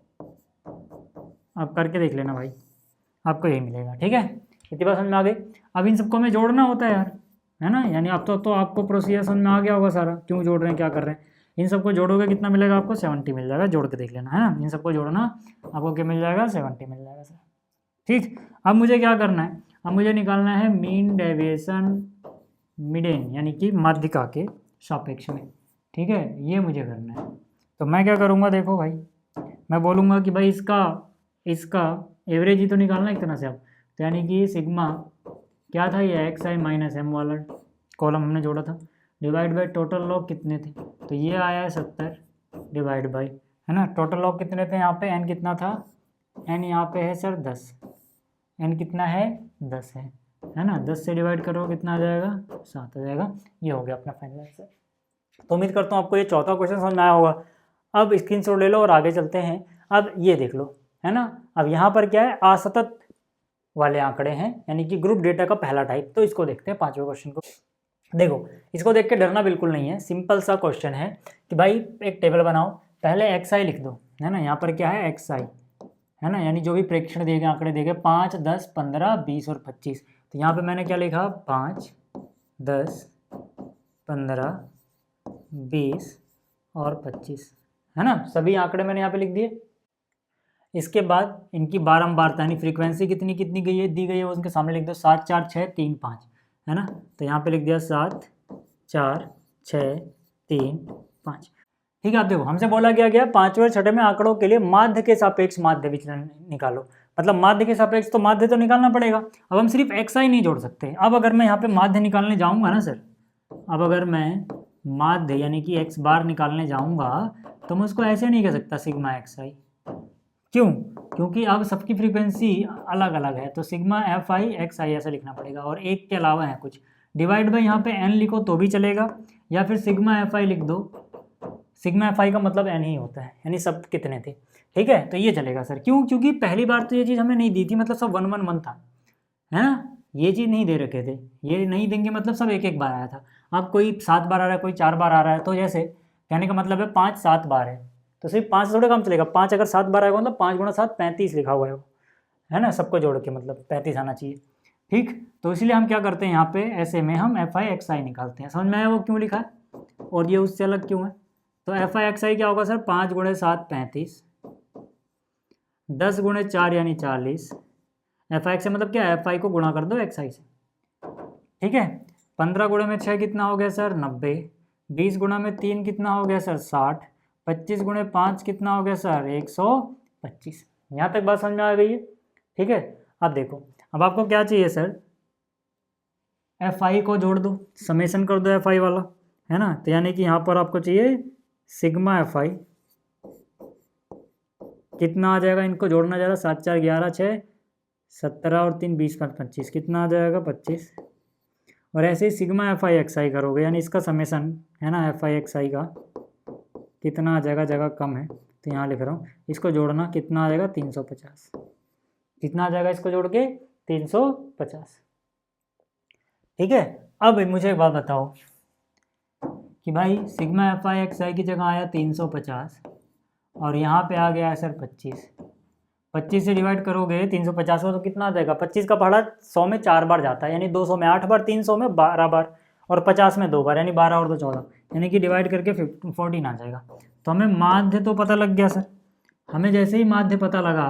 आप करके देख लेना भाई, आपको यही मिलेगा, ठीक है। इतनी बात समझ में आ गई। अब इन सबको हमें जोड़ना होता है यार, है ना, यानी अब तो आपको प्रोसीजर समझ में आ गया होगा सारा, क्यों जोड़ रहे हैं क्या कर रहे हैं। इन सबको जोड़ोगे कितना मिलेगा आपको, 70 मिल जाएगा, जोड़ के देख लेना, है ना। इन सबको जोड़ना आपको क्या मिल जाएगा, 70 मिल जाएगा सर, ठीक। अब मुझे क्या करना है, अब मुझे निकालना है मीन डेविएशन मिडेन यानी कि माध्यिका के सापेक्ष में। ठीक है, ये मुझे करना है। तो मैं क्या करूँगा, देखो भाई, मैं बोलूँगा कि भाई इसका एवरेज ही तो निकालना एक तरह से अब। तो यानी कि सिग्मा क्या था, ये एक्स आई माइनस एम वाला कॉलम हमने जोड़ा था, डिवाइड बाई टोटल लॉग कितने थे, तो ये आया है 70 डिवाइड बाई, है ना, टोटल लॉग कितने थे यहाँ पे, एन कितना था, एन यहाँ पे है सर 10, एन कितना है 10 है ना, 10 से डिवाइड करो कितना आ जाएगा, 7 आ जाएगा। ये हो गया अपना फाइनल आंसर। तो उम्मीद करता हूँ आपको ये चौथा क्वेश्चन समझ में आया होगा। अब स्क्रीनशॉट ले लो और आगे चलते हैं। अब ये देख लो, है ना, अब यहाँ पर क्या है, असतत वाले आंकड़े हैं, यानी कि ग्रुप डेटा का पहला टाइप। तो इसको देखते हैं, पांचवें क्वेश्चन को। देखो, इसको देख के डरना बिल्कुल नहीं है, सिंपल सा क्वेश्चन है कि भाई एक टेबल बनाओ, पहले एक्स आई लिख दो, है ना, यहाँ पर क्या है एक्स आई, है ना, यानी जो भी प्रेक्षण दिए गए आंकड़े दिए गए 5, 10, 15, 20 और 25। तो यहाँ पे मैंने क्या लिखा, 5, 10, 15, 20 और 25, है ना, सभी आंकड़े मैंने यहाँ पे लिख दिए। इसके बाद इनकी बारंबारता यानी फ्रीक्वेंसी कितनी कितनी गई है, दी गई है, वो उनके सामने लिख दो, 7, 4, 6, 3, 5, है ना। तो यहाँ पे लिख दिया 7, 4, 6, 3, 5। ठीक है, आप देखो, हमसे बोला गया 5वें और 6वें में आंकड़ों के लिए माध्य के सापेक्ष माध्य विचलन निकालो। मतलब माध्य के सापेक्ष तो माध्य तो निकालना पड़ेगा। अब हम सिर्फ एक्स आई नहीं जोड़ सकते। अब अगर मैं यहाँ पे माध्य निकालने जाऊँगा ना सर, अब अगर मैं माध्य यानी कि एक्स बार निकालने जाऊँगा तो मैं उसको ऐसे नहीं कह सकता सिग्मा एक्स आई। क्यों? क्योंकि अब सबकी फ्रीक्वेंसी अलग अलग है, तो सिग्मा एफ आई एक्स आई ऐसा लिखना पड़ेगा, और एक के अलावा है कुछ। डिवाइड बाई यहाँ पे एन लिखो तो भी चलेगा, या फिर सिग्मा एफ आई लिख दो। सिग्मा एफ आई का मतलब एन ही होता है, यानी सब कितने थे। ठीक है, तो ये चलेगा सर। क्यों? क्योंकि पहली बार तो ये चीज़ हमें नहीं दी थी, मतलब सब 1, 1, 1 था, है ना, ये चीज़ नहीं दे रखे थे। ये नहीं देंगे मतलब सब एक एक बार आया था। अब कोई 7 बार आ रहा है, कोई 4 बार आ रहा है, तो जैसे कहने का मतलब है 5, 7 बार है, तो सिर्फ 5 से थोड़ा काम चलेगा। 5 अगर 7 बार आएगा मतलब 5 गुणा 7 35 लिखा हुआ है वो, है ना, सबको जोड़ के मतलब 35 आना चाहिए। ठीक, तो इसलिए हम क्या करते हैं, यहाँ पे ऐसे में हम एफ आई एक्स आई निकालते हैं। समझ में आया वो क्यों लिखा है और ये उससे अलग क्यों है। तो एफ आई एक्स आई क्या होगा सर, 5 गुणे 7 35, 10 गुणे 4 यानी 40। एफ आई एक्स आई मतलब क्या है, एफ आई को गुणा कर दो एक्स आई से। ठीक है, 15 गुणे में 6 कितना हो गया सर 90, 20 गुणा में 3 कितना हो गया सर 60, 25 गुणे 5 कितना हो गया सर 125। यहाँ तक बात समझ में आ गई है। ठीक है, अब देखो, अब आपको क्या चाहिए सर, एफ आई को जोड़ दो, समेसन कर दो एफ आई वाला, है ना। तो यानी कि यहाँ पर आपको चाहिए सिग्मा एफ आई कितना आ जाएगा, इनको जोड़ना जाएगा, 7, 4, 11, 6, 17 और 3, 20, 5, 25 कितना आ जाएगा 25। और ऐसे ही सिग्मा एफ आई एक्स आई करोगे, यानी इसका समेसन, है ना, एफ आई एक्स आई का कितना आ जाएगा, जगह कम है तो यहाँ लिख रहा हूँ, इसको जोड़ना कितना आ जाएगा 350। कितना आ जाएगा इसको जोड़ के 350। ठीक है, अब मुझे एक बात बताओ कि भाई सिग्मा एफ आई एक्स आई की जगह आया 350 और यहाँ पे आ गया है सर 25। 25 से डिवाइड करोगे 350 को तो कितना आ जाएगा, 25 का पहाड़ा 100 में 4 बार जाता है, यानी 200 में 8 बार, 300 में 12 बार और 50 में 2 बार, यानी 12 और 2 14, यानी कि डिवाइड करके 14 आ जाएगा। तो हमें माध्य तो पता लग गया सर। हमें जैसे ही माध्य पता लगा,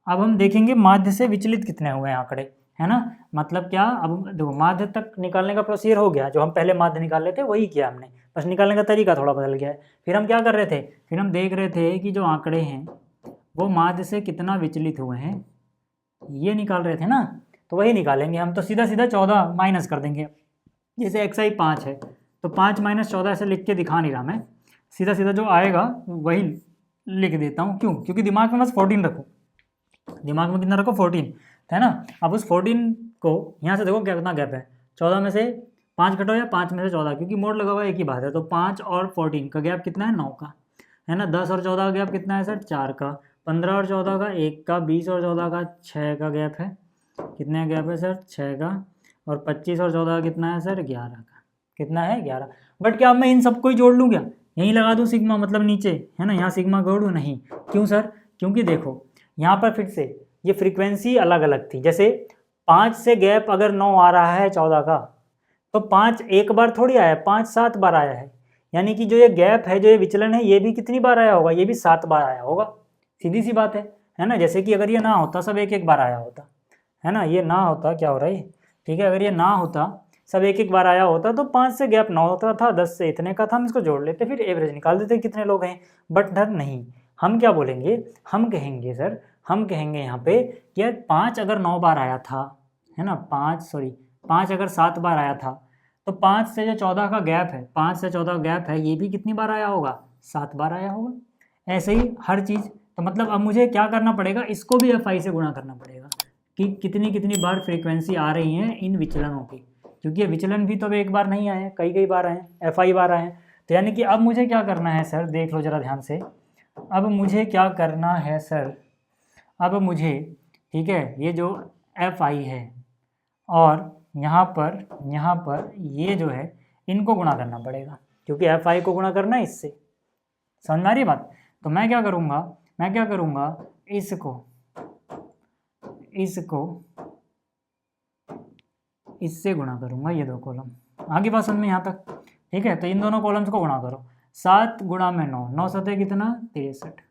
अब हम देखेंगे माध्य से विचलित कितने हुए हैं आंकड़े, है ना। मतलब क्या, अब देखो माध्य तक निकालने का प्रोसीजर हो गया, जो हम पहले माध्य निकाल लेते वही किया हमने, बस निकालने का तरीका थोड़ा बदल गया है। फिर हम क्या कर रहे थे, फिर हम देख रहे थे कि जो आंकड़े हैं वो माध्य से कितना विचलित हुए हैं, ये निकाल रहे थे ना। तो वही निकालेंगे हम, तो सीधा सीधा 14 माइनस कर देंगे। जैसे एक्स आई 5 है तो 5 माइनस 14 ऐसे लिख के दिखा नहीं रहा मैं, सीधा सीधा जो आएगा वही लिख देता हूँ। क्यों? क्योंकि दिमाग में बस 14 रखो, दिमाग में कितना रखो 14, है ना। अब उस 14 को यहाँ से देखो कितना गैप है, 14 में से 5 घटो या 5 में से 14, क्योंकि मोड लगा हुआ एक ही बात है। तो 5 और 14 का गैप कितना है 9 का, है ना। 10 और 14 का गैप कितना है सर 4 का, 15 और 14 का 1 का, 20 और 14 का 6 का गैप है। कितने का गैप है सर 6 का, और 25 और 14 का कितना है सर 11 का। कितना है 11। बट क्या मैं इन सबको ही जोड़ लूँ क्या, यहीं लगा दूँ सिग्मा, मतलब नीचे, है ना, यहाँ सिग्मा जोड़ दूँ, नहीं। क्यों सर? क्योंकि देखो यहाँ पर फिर से ये फ्रीक्वेंसी अलग अलग थी। जैसे 5 से गैप अगर 9 आ रहा है 14 का, तो 5 एक बार थोड़ी आया है, 5 7 बार आया है। यानी कि जो ये गैप है, जो ये विचलन है, ये भी कितनी बार आया होगा, ये भी 7 बार आया होगा। सीधी सी बात है ना। जैसे कि अगर ये ना होता, सब एक एक बार आया होता, है ना, ये ना होता, क्या हो रहा है, ठीक है, अगर ये ना होता, सब एक एक बार आया होता तो 5 से गैप ना होता था, 10 से इतने का था, हम इसको जोड़ लेते, फिर एवरेज निकाल देते कितने लोग हैं। बट सर नहीं, हम क्या बोलेंगे, हम कहेंगे सर, हम कहेंगे यहाँ पे कि यार 5 अगर 9 बार आया था, है ना, 5 अगर 7 बार आया था, तो 5 से जो 14 का गैप है, 5 से 14 का गैप है, ये भी कितनी बार आया होगा, 7 बार आया होगा। ऐसे ही हर चीज़। तो मतलब अब मुझे क्या करना पड़ेगा, इसको भी FI से गुणा करना पड़ेगा कि कितनी कितनी बार फ्रीक्वेंसी आ रही हैं इन विचलनों की, क्योंकि ये विचलन भी तो अब एक बार नहीं आए हैं, कई कई बार आए हैं, FI बार आए हैं। तो यानी कि अब मुझे क्या करना है सर, देख लो ज़रा ध्यान से, अब मुझे क्या करना है सर, अब मुझे, ठीक है, ये जो FI है और यहाँ पर ये जो है, इनको गुणा करना पड़ेगा, क्योंकि FI को गुणा करना है इससे। समझ में आ रही बात। तो मैं क्या करूँगा, इसको इससे गुणा करूँगा, ये दो कॉलम। आगे बात समझ में यहाँ तक, ठीक है। तो इन दोनों कॉलम्स को गुणा करो, 7 गुणा में 9, 9 सतह कितना, 63।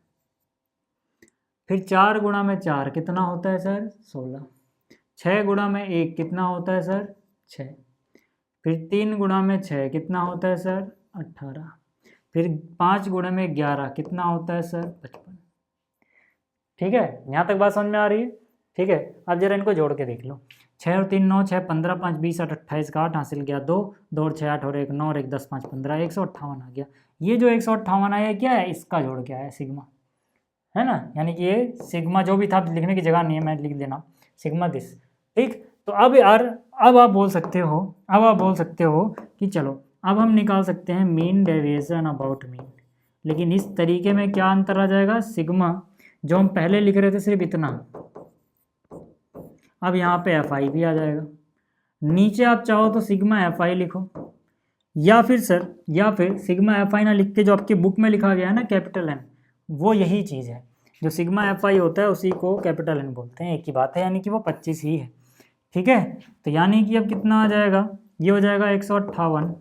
फिर 4 गुणा में 4 कितना होता है सर, 16। 6 गुणा में 1 कितना होता है सर, 6। फिर 3 गुणा में 6 कितना होता है सर, 18। फिर 5 गुणा में 11 कितना होता है सर, 55। ठीक है, यहाँ तक बात समझ में आ रही है। ठीक है, अब जरा इनको जोड़ के देख लो। 6 और 3 9, 6 15 5 20 8 28 का 8 हासिल गया 2 2 और 6 8 और 1 9 और 1 10 5 15 158 आ गया। ये जो 158 आया क्या है, इसका जोड़ क्या है, सिग्मा, है ना। यानी कि ये सिग्मा जो भी था, लिखने की जगह नहीं है, मैं लिख देना सिग्मा दिस। ठीक, तो अब यार अब आप बोल सकते हो कि चलो अब हम निकाल सकते हैं मीन डेविएशन अबाउट मीन, लेकिन इस तरीके में क्या अंतर आ जाएगा, सिग्मा जो हम पहले लिख रहे थे सिर्फ इतना, अब यहाँ पे FI भी आ जाएगा। नीचे आप चाहो तो सिग्मा FI लिखो, या फिर सिग्मा FI ना लिख के जो आपकी बुक में लिखा गया है ना कैपिटल N, वो यही चीज़ है। जो सिग्मा FI होता है उसी को कैपिटल N बोलते हैं, एक ही बात है, यानी कि वो 25 ही है। ठीक है, तो यानी कि अब कितना आ जाएगा, ये हो जाएगा 158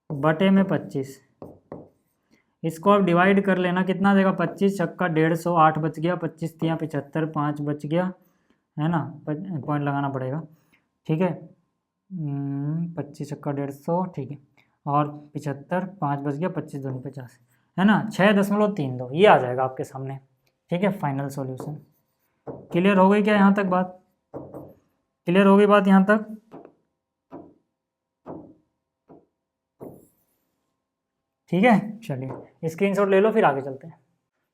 बटे में 25। इसको अब डिवाइड कर लेना, कितना देगा, 25 छक्का 150, 8 बच गया, 25 तियाँ 75, 5 बच गया, है ना, पॉइंट लगाना पड़ेगा। ठीक है, 25 छक्का 150, ठीक है, और 75, 5 बच गया, 25 दूनी 50, है ना, 6.32 ये आ जाएगा आपके सामने। ठीक है, फाइनल सॉल्यूशन। क्लियर हो गई क्या यहाँ तक बात, क्लियर हो गई बात यहाँ तक। ठीक है, चलिए स्क्रीनशॉट ले लो, फिर आगे चलते हैं।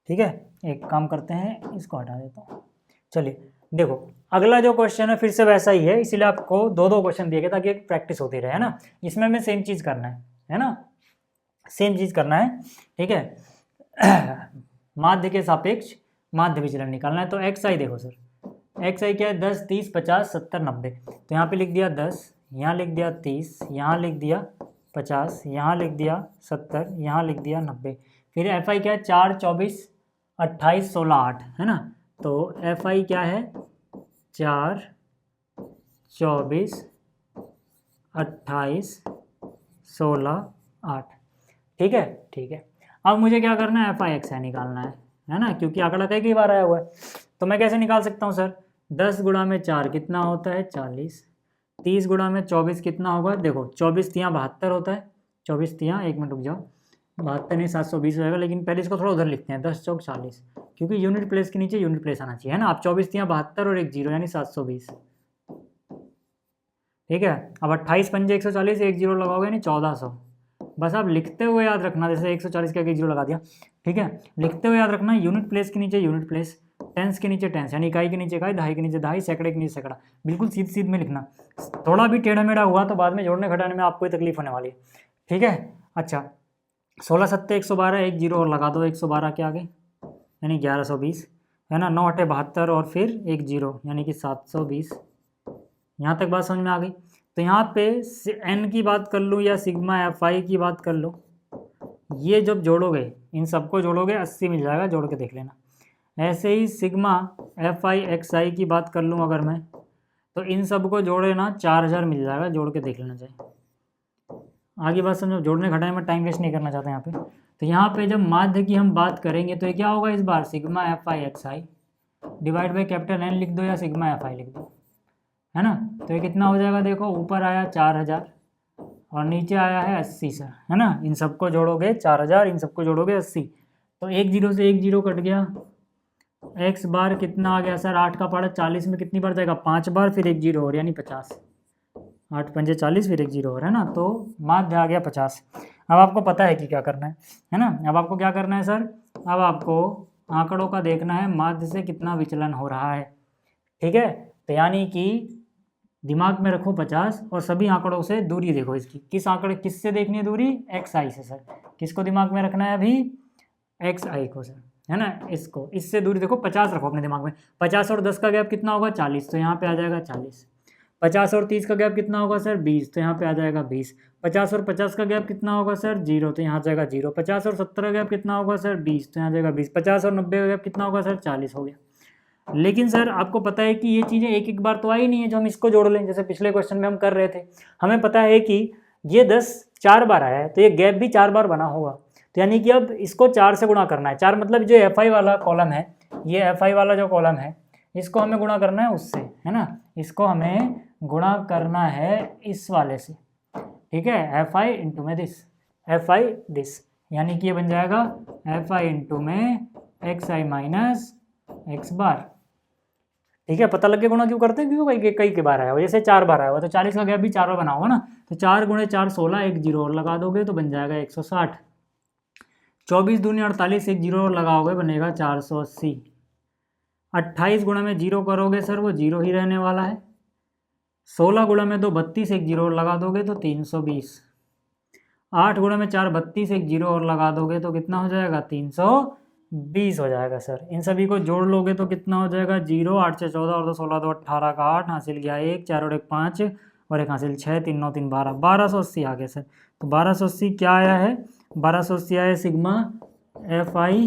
ठीक है, एक काम करते हैं, इसको हटा देता हूँ। चलिए देखो, अगला जो क्वेश्चन है फिर से वैसा ही है, इसीलिए आपको 2 क्वेश्चन दिए गए ताकि एक प्रैक्टिस होती रहे, है ना। इसमें हमें सेम चीज़ करना है ना, सेम चीज़ करना है। ठीक है, माध्य के सापेक्ष माध्य विचलन निकालना है। तो XI देखो सर, XI क्या है, 10 30 50 70 90। तो यहाँ पे लिख दिया 10, यहाँ लिख दिया 30, यहाँ लिख दिया 50, यहाँ लिख दिया 70, यहाँ लिख दिया 90। फिर FI क्या है, 4 24 28 16 8, है ना। तो FI क्या है, 4 24 28 16 8। ठीक है, ठीक है। अब मुझे क्या करना है, FI XI निकालना है ना, क्योंकि आंकड़ा कई बार आया हुआ है। तो मैं कैसे निकाल सकता हूँ सर, 10 गुणा में 4 कितना होता है, 40। 30 गुणा में 24 कितना होगा, देखो 24 तियाँ 72 होता है, 24 तियाँ, 1 मिनट रुक जाओ, 72 नहीं 720 होगा, लेकिन पहले इसको थोड़ा उधर लिखते हैं, 10 चौक 40, क्योंकि यूनिट प्लेस के नीचे यूनिट प्लेस आना चाहिए, है ना। आप 24 तियाँ 72 और 1 0 यानी 720। ठीक है, अब 28 पंजे 140, 1 0 लगाओगे यानी 1400। बस आप लिखते हुए याद रखना, जैसे 140 का 1 0 लगा दिया। ठीक है, लिखते हुए याद रखना, यूनिट प्लेस के नीचे यूनिट प्लेस, टेंस के नीचे टेंस, यानी इकाई के नीचे इकाई, दहाई के नीचे दहाई, सैकड़े के नीचे सैकड़ा, बिल्कुल सीध में लिखना। थोड़ा भी टेढ़ा मेढ़ा हुआ तो बाद में जोड़ने घटाने में आपको ही तकलीफ होने वाली है। ठीक है, अच्छा 16 7 112, 1 0 और लगा दो 112 के आगे, यानी 1120, है ना। 9 8 72 और फिर 1 0 यानी कि 720। यहाँ तक बात समझ में आ गई। तो यहाँ पे N की बात कर लूँ या सिग्मा FI की बात कर लो, ये जब जोड़ोगे, इन सबको जोड़ोगे 80 मिल जाएगा, जोड़ के देख लेना। ऐसे ही सिग्मा FI XI की बात कर लूँ अगर मैं, तो इन सबको जोड़े ना 4000 मिल जाएगा, जोड़ के देख लेना चाहिए। आगे बात समझो, जोड़ने घटाने में टाइम वेस्ट नहीं करना चाहते यहाँ पे। तो यहाँ पे जब माध्य की हम बात करेंगे तो ये क्या होगा इस बार, sigma FI XI divide by capital N लिख दो या सिग्मा FI लिख दो। है ना। तो ये कितना हो जाएगा, देखो ऊपर आया 4000 और नीचे आया है 80 सर, है ना। इन सबको जोड़ोगे 4000, इन सबको जोड़ोगे 80, तो एक जीरो से एक जीरो कट गया। एक्स बार कितना आ गया सर, 8 का पहाड़ा 40 में कितनी बार जाएगा, 5 बार, फिर एक जीरो और, यानी 50। 8 पंजे 40, फिर एक जीरो और, है ना। तो माध्य आ गया 50। अब आपको पता है कि क्या करना है ना। अब आपको क्या करना है सर, अब आपको आंकड़ों का देखना है माध्य से कितना विचलन हो रहा है, ठीक है। तो यानी कि दिमाग में रखो 50 और सभी आंकड़ों से दूरी देखो इसकी, किस आंकड़े किससे देखनी है दूरी, एक्स आई से सर। किसको दिमाग में रखना है अभी, एक्स आई को सर, है ना। इसको, इससे दूरी देखो 50 रखो अपने दिमाग में। 50 और 10 का गैप कितना होगा, 40, तो यहाँ पे आ जाएगा 40। 50 और 30 का गैप कितना होगा सर, 20, तो यहाँ पे आ जाएगा 20। 50 और 50 का गैप कितना होगा सर, 0, तो यहाँ आ जाएगा 0। 50 और 70 का गैप कितना होगा सर, 20, तो यहाँ आ जाएगा 20। 50 और 90 का गैप कितना होगा सर, 40 हो गया। लेकिन सर आपको पता है कि ये चीज़ें एक एक बार तो आई नहीं है जो हम इसको जोड़ लें, जैसे पिछले क्वेश्चन में हम कर रहे थे। हमें पता है कि ये 10 4 बार आया है, तो ये गैप भी 4 बार बना होगा। तो यानी कि अब इसको 4 से गुणा करना है। 4 मतलब जो एफ आई वाला कॉलम है, ये एफ आई वाला जो कॉलम है, इसको हमें गुणा करना है उससे, है ना। इसको हमें गुणा करना है इस वाले से, ठीक है। एफ आई इंटू में दिस, एफ आई दिस, यानी कि ये बन जाएगा एफ आई इंटू में x I minus X bar, ठीक है। पता लग गया गुणा क्यों करते हैं, क्योंकि कई के बार आया हुआ, जैसे 4 बार आया हुआ, तो 40 का गैप भी 4 बार बना होगा ना। तो 4 गुणे 4 16, एक जीरो और लगा दोगे तो बन जाएगा 160। 24 दूनी 48, एक जीरो और लगाओगे बनेगा 480। 28 गुणा में जीरो करोगे सर, वो जीरो ही रहने वाला है। 16 गुणा में 2 32, एक जीरो और लगा दोगे तो 320। 8 गुणा में 4 32, एक जीरो और लगा दोगे तो कितना हो जाएगा, 320 हो जाएगा सर। इन सभी को जोड़ लोगे तो कितना हो जाएगा, 0, 8 से 14 और 2 16, 2 18 का 8, हासिल गया 1, 4 और 1 5 और एक हासिल 6, 3 9 3 12, 1280 आ गया सर। तो 1280 क्या आया है, 1280 आया sigma F I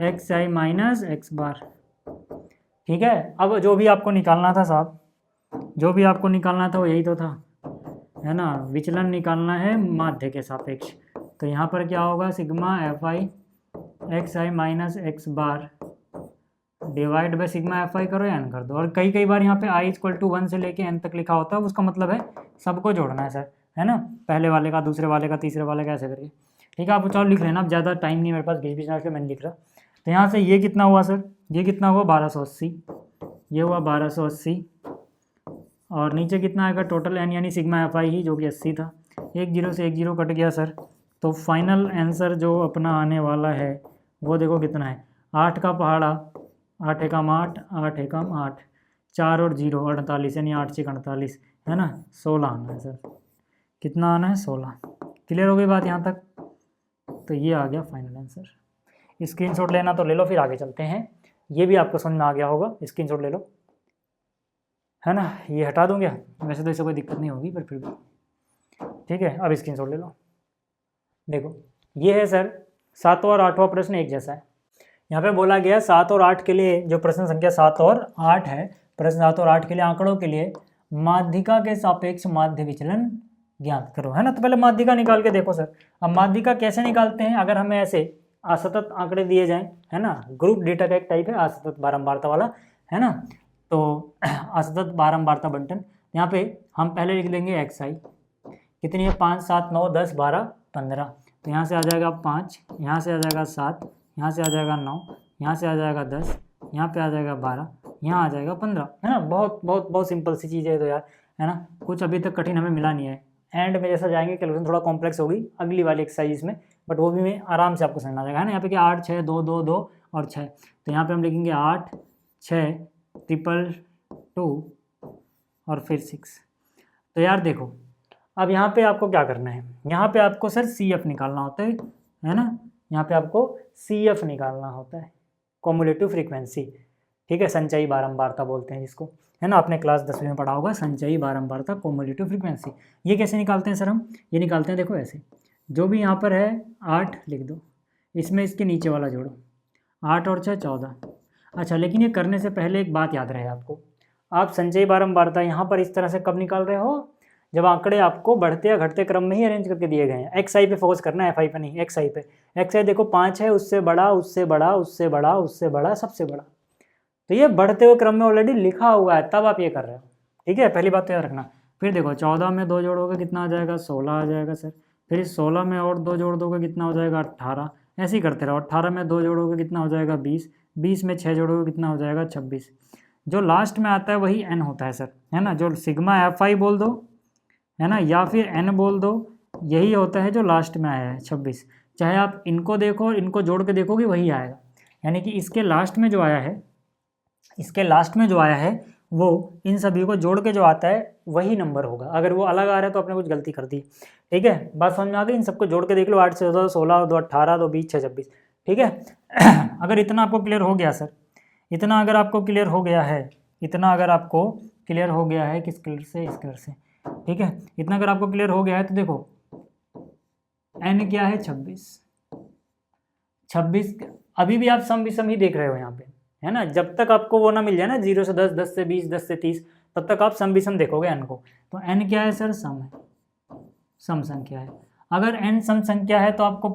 X I minus X bar, ठीक है। अब जो भी आपको निकालना था साहब, जो भी आपको निकालना था वो यही तो था, है ना। विचलन निकालना है माध्य के सापेक्ष। तो यहाँ पर क्या होगा, sigma F I X I minus X bar divide by sigma F आई करो या एन कर दो। और कई बार यहाँ पे आई इक्वल टू 1 से लेके एन तक लिखा होता है, उसका मतलब है सबको जोड़ना है सर, है ना। पहले वाले का, दूसरे वाले का, तीसरे वाले का, ऐसे करके, ठीक है। आप चलो लिख लेना, अब ज़्यादा टाइम नहीं मेरे पास, बीच बीच में मैंने लिख रहा। तो यहाँ से ये कितना हुआ सर, ये कितना हुआ 1280, ये हुआ 1280, और नीचे कितना आएगा टोटल एन, यानी सिग्मा एफ आई ही जो कि 80 था। एक जीरो से एक जीरो कट गया सर। तो फाइनल आंसर जो अपना आने वाला है वो देखो कितना है, 8 का पहाड़ा, 8 एकम 8, 8 एकम 8, 4 और 0 48, यानी 8 6 48, है ना। 16 आना है सर, कितना आना है 16। क्लियर हो गई बात यहाँ तक। तो ये आ गया फाइनल आंसर। स्क्रीनशॉट लेना तो ले लो, फिर आगे चलते हैं। ये भी आपको समझ में आ गया होगा, स्क्रीनशॉट ले लो, है ना। ये हटा दूँ क्या, वैसे तो इससे कोई दिक्कत नहीं होगी, पर फिर भी ठीक है। अब स्क्रीनशॉट ले लो। देखो ये है सर 7वां और 8वां प्रश्न एक जैसा है। यहाँ पे बोला गया 7 और 8 के लिए, जो प्रश्न संख्या 7 और 8 है, प्रश्न 7 और 8 के लिए आंकड़ों के लिए माध्यिका के सापेक्ष माध्य विचलन ज्ञात करो, है ना। तो पहले माध्यिका निकाल के देखो सर। अब माध्यिका कैसे निकालते हैं, अगर हमें ऐसे असतत आंकड़े दिए जाएं, है ना, ग्रुप डेटा का एक टाइप है असतत बारंबारता वाला, है ना। तो असतत बारंबारता बंटन, यहाँ पे हम पहले लिख देंगे एक्स आई कितनी है, 5 7 9 10 12 15। तो यहाँ से आ जाएगा 5, यहाँ से आ जाएगा 7, यहाँ से आ जाएगा 9, यहाँ से आ जाएगा 10, यहाँ पे आ जाएगा 12, यहाँ आ जाएगा 15, है ना। बहुत बहुत बहुत सिंपल सी चीज़ है तो यार, है ना। कुछ अभी तक कठिन हमें मिला नहीं है। एंड में जैसा जाएंगे कैलकुलेशन थोड़ा कॉम्प्लेक्स होगी अगली वाली एक्सरसाइज में, बट वो भी मैं आराम से आपको समझ आ जाएगा, है ना। यहाँ पे क्या 8 6 2 2 2 और 6, तो यहाँ पे हम लिखेंगे 8 6 ट्रिपल 2 और फिर 6। तो यार देखो अब यहाँ पे आपको क्या करना है, यहाँ पे आपको सर सी एफ निकालना होता है ना। यहाँ पे आपको सी एफ निकालना होता है, कॉम्युलेटिव फ्रीक्वेंसी, ठीक है। संचयी बारंबारता बोलते हैं जिसको, है ना। आपने क्लास 10वीं में पढ़ा होगा संचयी बारंबारता, कॉम्युलेटिव फ्रीक्वेंसी। ये कैसे निकालते हैं सर हम, ये निकालते हैं देखो ऐसे, जो भी यहाँ पर है 8 लिख दो, इसमें इसके नीचे वाला जोड़ो, 8 और 6 14। अच्छा, लेकिन ये करने से पहले एक बात याद रहे आपको, आप संचयी बारंबारता यहाँ पर इस तरह से कब निकाल रहे हो, जब आंकड़े आपको बढ़ते या घटते क्रम में ही अरेंज करके दिए गए हैं। एक्स आई पे फोकस करना है, एफ आई पे नहीं, एक्स आई पे। एक्स आई देखो 5 है, उससे बड़ा, उससे बड़ा, उससे बड़ा, उससे बड़ा, सबसे बड़ा। तो ये बढ़ते हुए क्रम में ऑलरेडी लिखा हुआ है, तब आप ये कर रहे हो, ठीक है, पहली बात तो याद रखना। फिर देखो 14 में 2 जोड़ोगे कितना आ जाएगा, 16 आ जाएगा सर। फिर इस 16 में और 2 जोड़ दोगे कितना हो जाएगा, 18। ऐसे ही करते रहो। 18 में 2 जोड़ोगे कितना हो जाएगा, 20। 20 में 6 जोड़ोगे कितना हो जाएगा, 26। जो लास्ट में आता है वही n होता है सर, है ना। जो सिग्मा fi बोल दो, है ना, या फिर n बोल दो, यही होता है जो लास्ट में आया है 26। चाहे आप इनको देखो और इनको जोड़ के देखोगे वही आएगा। यानी कि इसके लास्ट में जो आया है, इसके लास्ट में जो आया है वो इन सभी को जोड़ के जो आता है वही नंबर होगा। अगर वो अलग आ रहा है तो आपने कुछ गलती कर दी। ठीक है, बात समझ में आ गई। इन सबको जोड़ के देख लो, 8 से 14, 16, 2 18, 2 20, 6 26। ठीक है अगर इतना आपको क्लियर हो गया सर, इतना अगर आपको क्लियर हो गया है, इतना अगर आपको क्लियर हो गया है, किस कलर से, इस कलर से। ठीक है, इतना अगर आपको क्लियर हो गया है तो देखो n क्या है, 26। 26 अभी भी आप सम विषम ही देख रहे हो यहाँ पे, है ना। जब तक आपको वो ना मिल जाए ना 0 से 10, 10 से 20, 10 से 30, तब तक आप सम विषम देखोगे n को। तो n क्या है सर, सम है, सम संख्या है। अगर n सम संख्या है तो आपको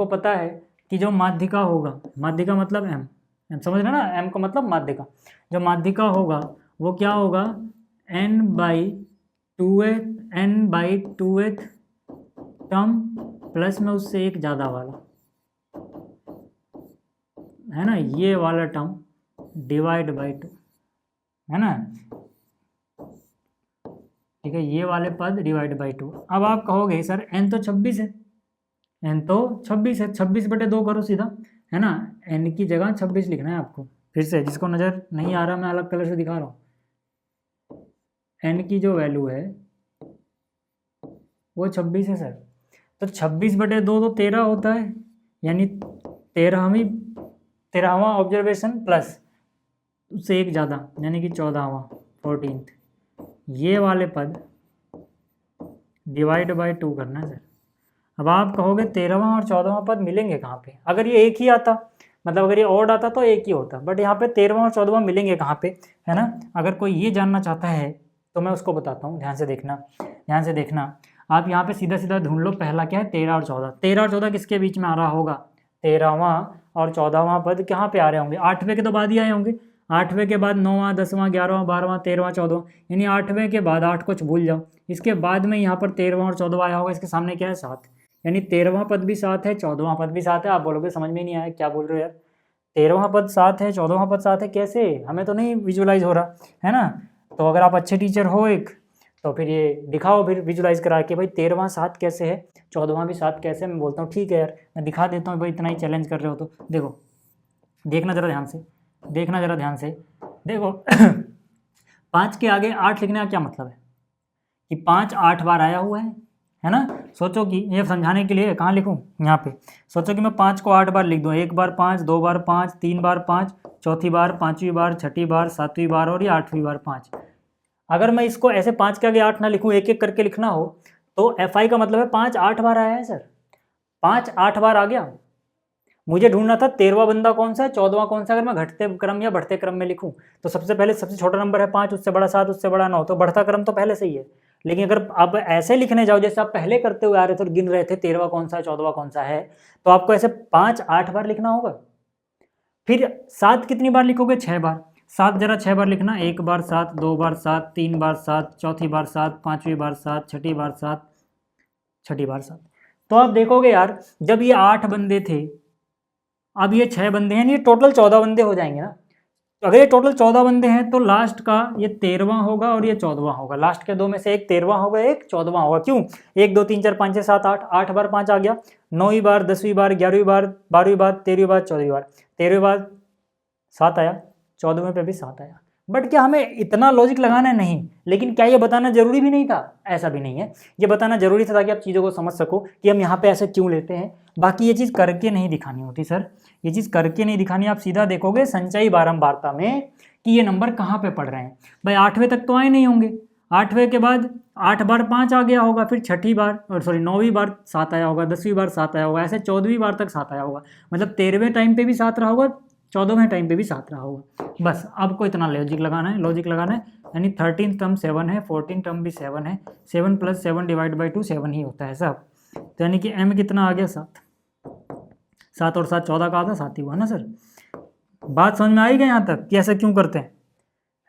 पता है कि जो माध्यिका होगा, माध्यिका मतलब m समझ रहे ना, m का मतलब माध्यिका। जो माध्यिका होगा वो क्या होगा, n/2th टर्म प्लस में उससे एक ज़्यादा वाला, है ना, ये वाला टर्म डिवाइड बाई 2, है ना। ठीक है, ये वाले पद डिवाइड बाई 2। अब आप कहोगे सर n तो 26 है, n तो 26 है, 26/2 करो सीधा, है ना। n की जगह 26 लिखना है आपको। फिर से जिसको नज़र नहीं आ रहा मैं अलग कलर से दिखा रहा हूँ। n की जो वैल्यू है वो 26 है सर। तो 26/2 तो 13 होता है, यानी 13वां ऑब्जर्वेशन प्लस उससे एक ज़्यादा, यानी कि 14वां 14th, ये वाले पद डिवाइड बाई 2 करना है सर। अब आप कहोगे 13वां और 14वां पद मिलेंगे कहाँ पे। अगर ये एक ही आता, मतलब अगर ये ऑड आता तो एक ही होता, बट यहाँ पे 13वां और 14वां मिलेंगे कहाँ पे, है ना। अगर कोई ये जानना चाहता है तो मैं उसको बताता हूँ, ध्यान से देखना। आप यहाँ पे सीधा सीधा ढूंढ लो, पहला क्या है, 13 और 14। 13 और 14 किसके बीच में आ रहा होगा, 13वां और 14वां पद कहाँ पे आ रहे होंगे, 8वें के तो बाद ही आए होंगे। 8वें के बाद 9वां, 10वां, 11वां, 12वां, 13वां, 14वां, यानी 8वें के बाद 8 को भूल जाओ। इसके बाद में यहाँ पर 13वां और 14वां आया होगा, इसके सामने क्या है, 7, यानी 13वां पद भी 7 है, 14वां पद भी 7 है। आप बोलोगे समझ में नहीं आया, क्या बोल रहे हो यार, 13वां पद 7 है, 14वां पद 7 है, कैसे, हमें तो नहीं विजुलाइज हो रहा, है ना। तो अगर आप अच्छे टीचर हो एक, तो फिर ये दिखाओ, फिर विजुलाइज करा के भाई 13वां 7 कैसे है, 14वां भी 7 कैसे है। मैं बोलता हूँ ठीक है यार, मैं दिखा देता हूँ भाई, इतना ही चैलेंज कर रहे हो तो देखो, देखना जरा ध्यान से, देखो 5 के आगे 8 लिखने का क्या मतलब है कि 5 8 बार आया हुआ है ना। सोचो कि ये समझाने के लिए कहाँ लिखूँ, यहाँ पे। सोचो कि मैं 5 को 8 बार लिख दूँ, 1 बार 5, 2 बार 5, 3 बार 5, चौथी बार, 5वीं बार, छठी बार, 7वीं बार और ये 8वीं बार 5। अगर मैं इसको ऐसे 5 के आगे 8 ना लिखूँ, एक एक करके लिखना हो, तो FI का मतलब है 5 8 बार आया है सर, 5 8 बार आ गया। मुझे ढूंढना था 13वां बंदा कौन सा है, 14वां कौन सा। अगर मैं घटते क्रम या बढ़ते क्रम में लिखूं तो सबसे पहले सबसे छोटा नंबर है 5, उससे बड़ा 7, उससे बड़ा 9, तो बढ़ता क्रम तो पहले से ही है। लेकिन अगर आप ऐसे लिखने जाओ जैसे आप पहले करते हुए आ रहे थे और गिन रहे थे 13वां कौन सा है, 14वां कौन सा है, तो आपको ऐसे 5 8 बार लिखना होगा। फिर 7 कितनी बार लिखोगे, 6 बार। 7 जरा 6 बार लिखना, 1 बार 7, 2 बार 7, 3 बार 7, चौथी बार 7, 5वीं बार 7, छठी बार 7, छठी बार 7। तो आप देखोगे यार, जब ये 8 बंदे थे, अब ये 6 बंदे हैं, ये टोटल 14 बंदे हो जाएंगे ना। तो अगर ये टोटल 14 बंदे हैं तो लास्ट का ये 13वां होगा और ये 14वां होगा। लास्ट के दो में से एक 13वां होगा, एक 14वां होगा। क्यों, 1 2 3 4 5 6 7 8, 8 बार 5 आ गया, 9वीं बार, 10वीं बार, 11वीं बार, 12वीं बार, 13वीं बार, 14वीं बार, 13वीं बार 7 आया, 14वें पे भी 7 आया। बट क्या हमें इतना लॉजिक लगाना है, नहीं। लेकिन क्या ये बताना जरूरी भी नहीं था, ऐसा भी नहीं है। ये बताना जरूरी था ताकि आप चीज़ों को समझ सको कि हम यहाँ पे ऐसे क्यों लेते हैं। बाकी ये चीज़ करके नहीं दिखानी होती सर, ये चीज़ करके नहीं दिखानी। आप सीधा देखोगे संचयी बारंबारता में कि ये नंबर कहाँ पे पड़ रहे हैं। भाई 8वें तक तो आए नहीं होंगे, 8वें के बाद 8 बार 5 आ गया होगा, फिर छठी बार और 9वीं बार 7 आया होगा, 10वीं बार 7 आया होगा, ऐसे 14वीं बार तक 7 आया होगा। मतलब 13वें टाइम पे भी 7 रहा होगा, 14वें टाइम पे भी 7 रहा होगा। बस आपको इतना लॉजिक लगाना है, यानी 13th टर्म 7 है, 14th टर्म भी 7 है, 7 + 7 डिवाइड बाई 2 7 ही होता है सब। तो यानी कि m कितना आ गया, 7। 7 और 7 14 का आधा, 7 ही हुआ ना सर। बात समझ में आई क्या यहाँ तक कि ऐसा क्यों करते हैं,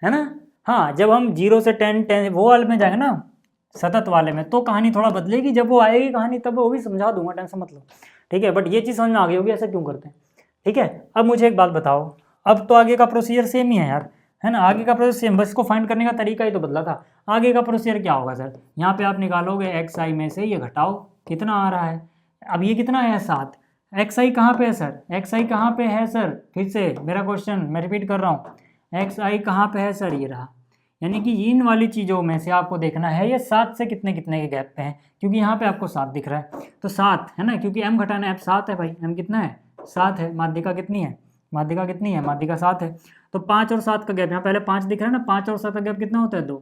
है ना। हाँ, जब हम 0 से 10 वो वाले में जाएंगे ना, सतत वाले में, तो कहानी थोड़ा बदलेगी। जब वो आएगी कहानी तब वो भी समझा दूंगा, टेंशन मत लो, ठीक है। बट ये चीज़ समझ में आ गई होगी ऐसा क्यों करते हैं, ठीक है। अब मुझे एक बात बताओ, अब तो आगे का प्रोसीजर सेम ही है यार, है ना, आगे का प्रोसीजर सेम, बस इसको फाइंड करने का तरीका ही तो बदला था। आगे का प्रोसीजर क्या होगा सर, यहाँ पे आप निकालोगे एक्स आई में से ये घटाओ, कितना आ रहा है, अब ये कितना है 7, एक्स आई कहाँ पे है सर, एक्स आई कहाँ पे है सर, फिर से मेरा क्वेश्चन मैं रिपीट कर रहा हूँ, एक्स आई कहाँ पे है सर, ये रहा। यानी कि इन वाली चीज़ों में से आपको देखना है ये 7 से कितने कितने के गैप पे हैं, क्योंकि यहाँ पे आपको 7 दिख रहा है, तो 7 है ना, क्योंकि m घटाना f 7 है भाई, m कितना है 7 है, माध्यिका कितनी है, माध्यिका कितनी है, माध्यिका 7 है। तो 5 और 7 का गैप, यहाँ पहले 5 दिख रहा है ना, 5 और 7 का गैप कितना होता है 2,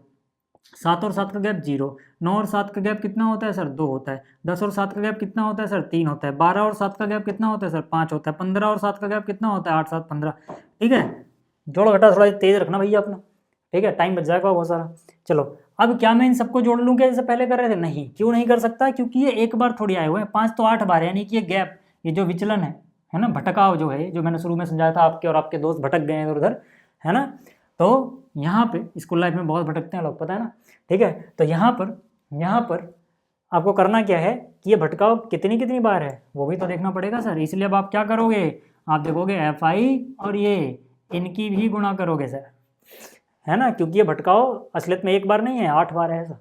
7 और 7 का गैप 0, 9 और 7 का गैप कितना होता है सर 2 होता है, 10 और 7 का गैप कितना होता है सर 3 होता है, 12 और 7 का गैप कितना होता है सर 5 होता है, 15 और 7 का गैप कितना होता है 8 7 15, ठीक है। जोड़ घटा थोड़ा तेज रखना भैया अपना, ठीक है, टाइम बच जाएगा बहुत सारा। चलो अब क्या मैं इन सबको जोड़ लूँ क्या, जैसे पहले कर रहे थे, नहीं, क्यों नहीं कर सकता, क्योंकि ये एक बार थोड़ी आए हुए हैं, 5 तो 8 बार, यानी कि ये गैप, ये जो विचलन है ना, भटकाव जो है, जो मैंने शुरू में समझाया था, आपके और आपके दोस्त भटक गए हैं इधर उधर, है ना, तो यहाँ पे स्कूल लाइफ में बहुत भटकते हैं लोग, पता है ना, ठीक है। तो यहाँ पर आपको करना क्या है कि ये भटकाव कितनी कितनी बार है वो भी तो देखना पड़ेगा सर, इसलिए अब आप क्या करोगे, आप देखोगे एफ आई और ये इनकी भी गुणा करोगे सर, है ना, क्योंकि ये भटकाव असलियत में एक बार नहीं है 8 बार है ऐसा,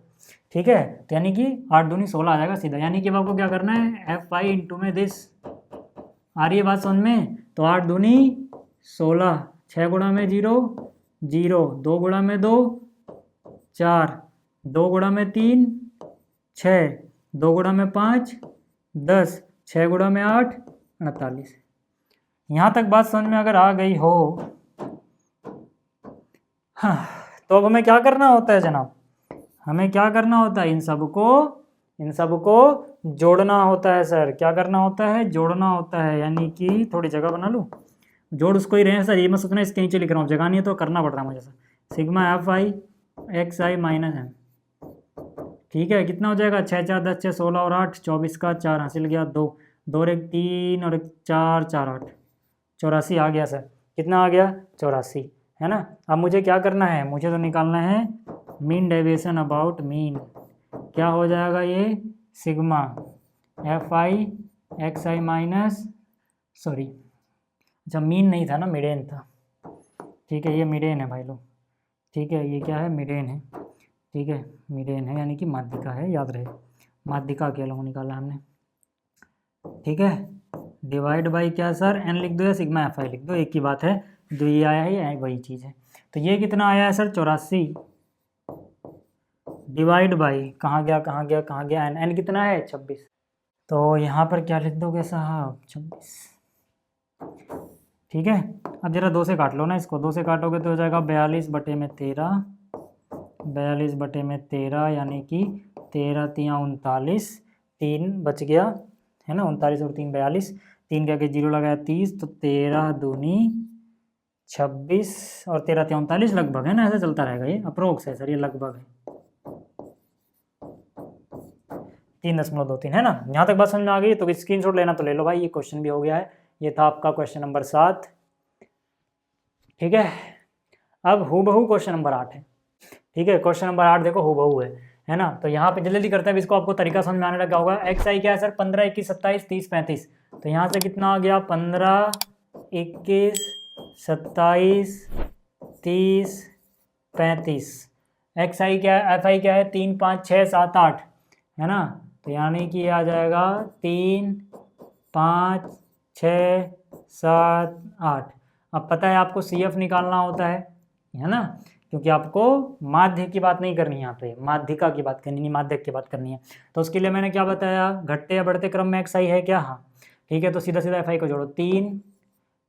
ठीक है। तो यानी कि 8 दूनी 16 आ जाएगा सीधा, यानी कि अब आपको क्या करना है, एफ आई इंटू में दिस, आ रही है बात समझ में, तो 8 दूनी 16, 6 गुणा में 0 0, 2 गुणा में 2 4, 2 गुणा में 3 6, 2 गुणा में 5 10, 6 गुणा में 8 48। यहाँ तक बात समझ में अगर आ गई हो, हाँ, तो अब हमें क्या करना होता है जनाब, हमें क्या करना होता है, इन सबको जोड़ना होता है सर, क्या करना होता है, जोड़ना होता है, यानी कि थोड़ी जगह बना लूँ, जोड़ उसको ही रहे हैं सर, ये मैं सोचना इसके नीचे लिख रहा हूँ, जगह नहीं है तो करना पड़ रहा है मुझे sir, sigma F I X I minus M, ठीक है, कितना हो जाएगा, 6 4 10 6 16 और 8 24 का 4 हासिल गया, 2 2 और 1 3 और 1 4 4 8 84 आ गया सर, कितना आ गया 84, है ना। अब मुझे क्या करना है, मुझे तो निकालना है मीन डेविएशन अबाउट मीन, क्या हो जाएगा ये, sigma F I X I minus, sorry अच्छा मीन नहीं था ना, मिडेन था, ठीक है, ये मिडेन है भाई लोग, ठीक है, ये क्या है, मिडेन है, ठीक है, मिडेन है, यानी कि माध्यिका है, याद रहे, माध्यिका के लोग निकाला हमने, ठीक है। डिवाइड बाई क्या सर, एन लिख दो या सिग्मा एफ आई लिख दो, एक ही बात है, जो ये आया है ये वही चीज़ है। तो ये कितना आया है सर 84, डिवाइड बाई कहाँ गया एन, एन कितना है 26, तो यहाँ पर क्या लिख दोगे साहब 26, ठीक है। अब जरा 2 से काट लो ना इसको, 2 से काटोगे तो हो जाएगा 42 बटे में 13, 42 बटे में 13, यानी कि 13 3 39, 3 बच गया, है ना, 39 और 3 42, 3 का 0 लगाया 30, तो 13 दूनी 26 और 13 39 लगभग, है ना, ऐसा चलता रहेगा, ये अप्रोक्स है सर, ये लगभग है 3.23, है ना। यहाँ तक बात समझ में आ गई, तो स्क्रीनशॉट लेना तो ले लो भाई, ये क्वेश्चन भी हो गया है, ये था आपका क्वेश्चन नंबर 7, ठीक है। अब हूबहू क्वेश्चन नंबर 8 है, ठीक है, क्वेश्चन नंबर 8 देखो हूबहू है ना। तो यहाँ पे जल्दी करते हैं, इसको आपको तरीका समझ में आने लगा, क्या होगा, एक्स आई क्या है सर 15 21 27 30 35, तो यहाँ से कितना आ गया 15 21 27 30 35, एक्स आई क्या है, एफ आई क्या है 3 5 6 7 8, है ना, तो यानी कि आ जाएगा 3 5 6 7 8। अब पता है आपको सी एफ निकालना होता है ना, क्योंकि आपको माध्य की बात नहीं करनी है, यहाँ पे माध्यिका की बात करनी है, माध्यक की बात करनी है। तो उसके लिए मैंने क्या बताया, घटते या बढ़ते क्रम में एक्स आई है क्या, हाँ, ठीक है, तो सीधा सीधा एफ आई को जोड़ो,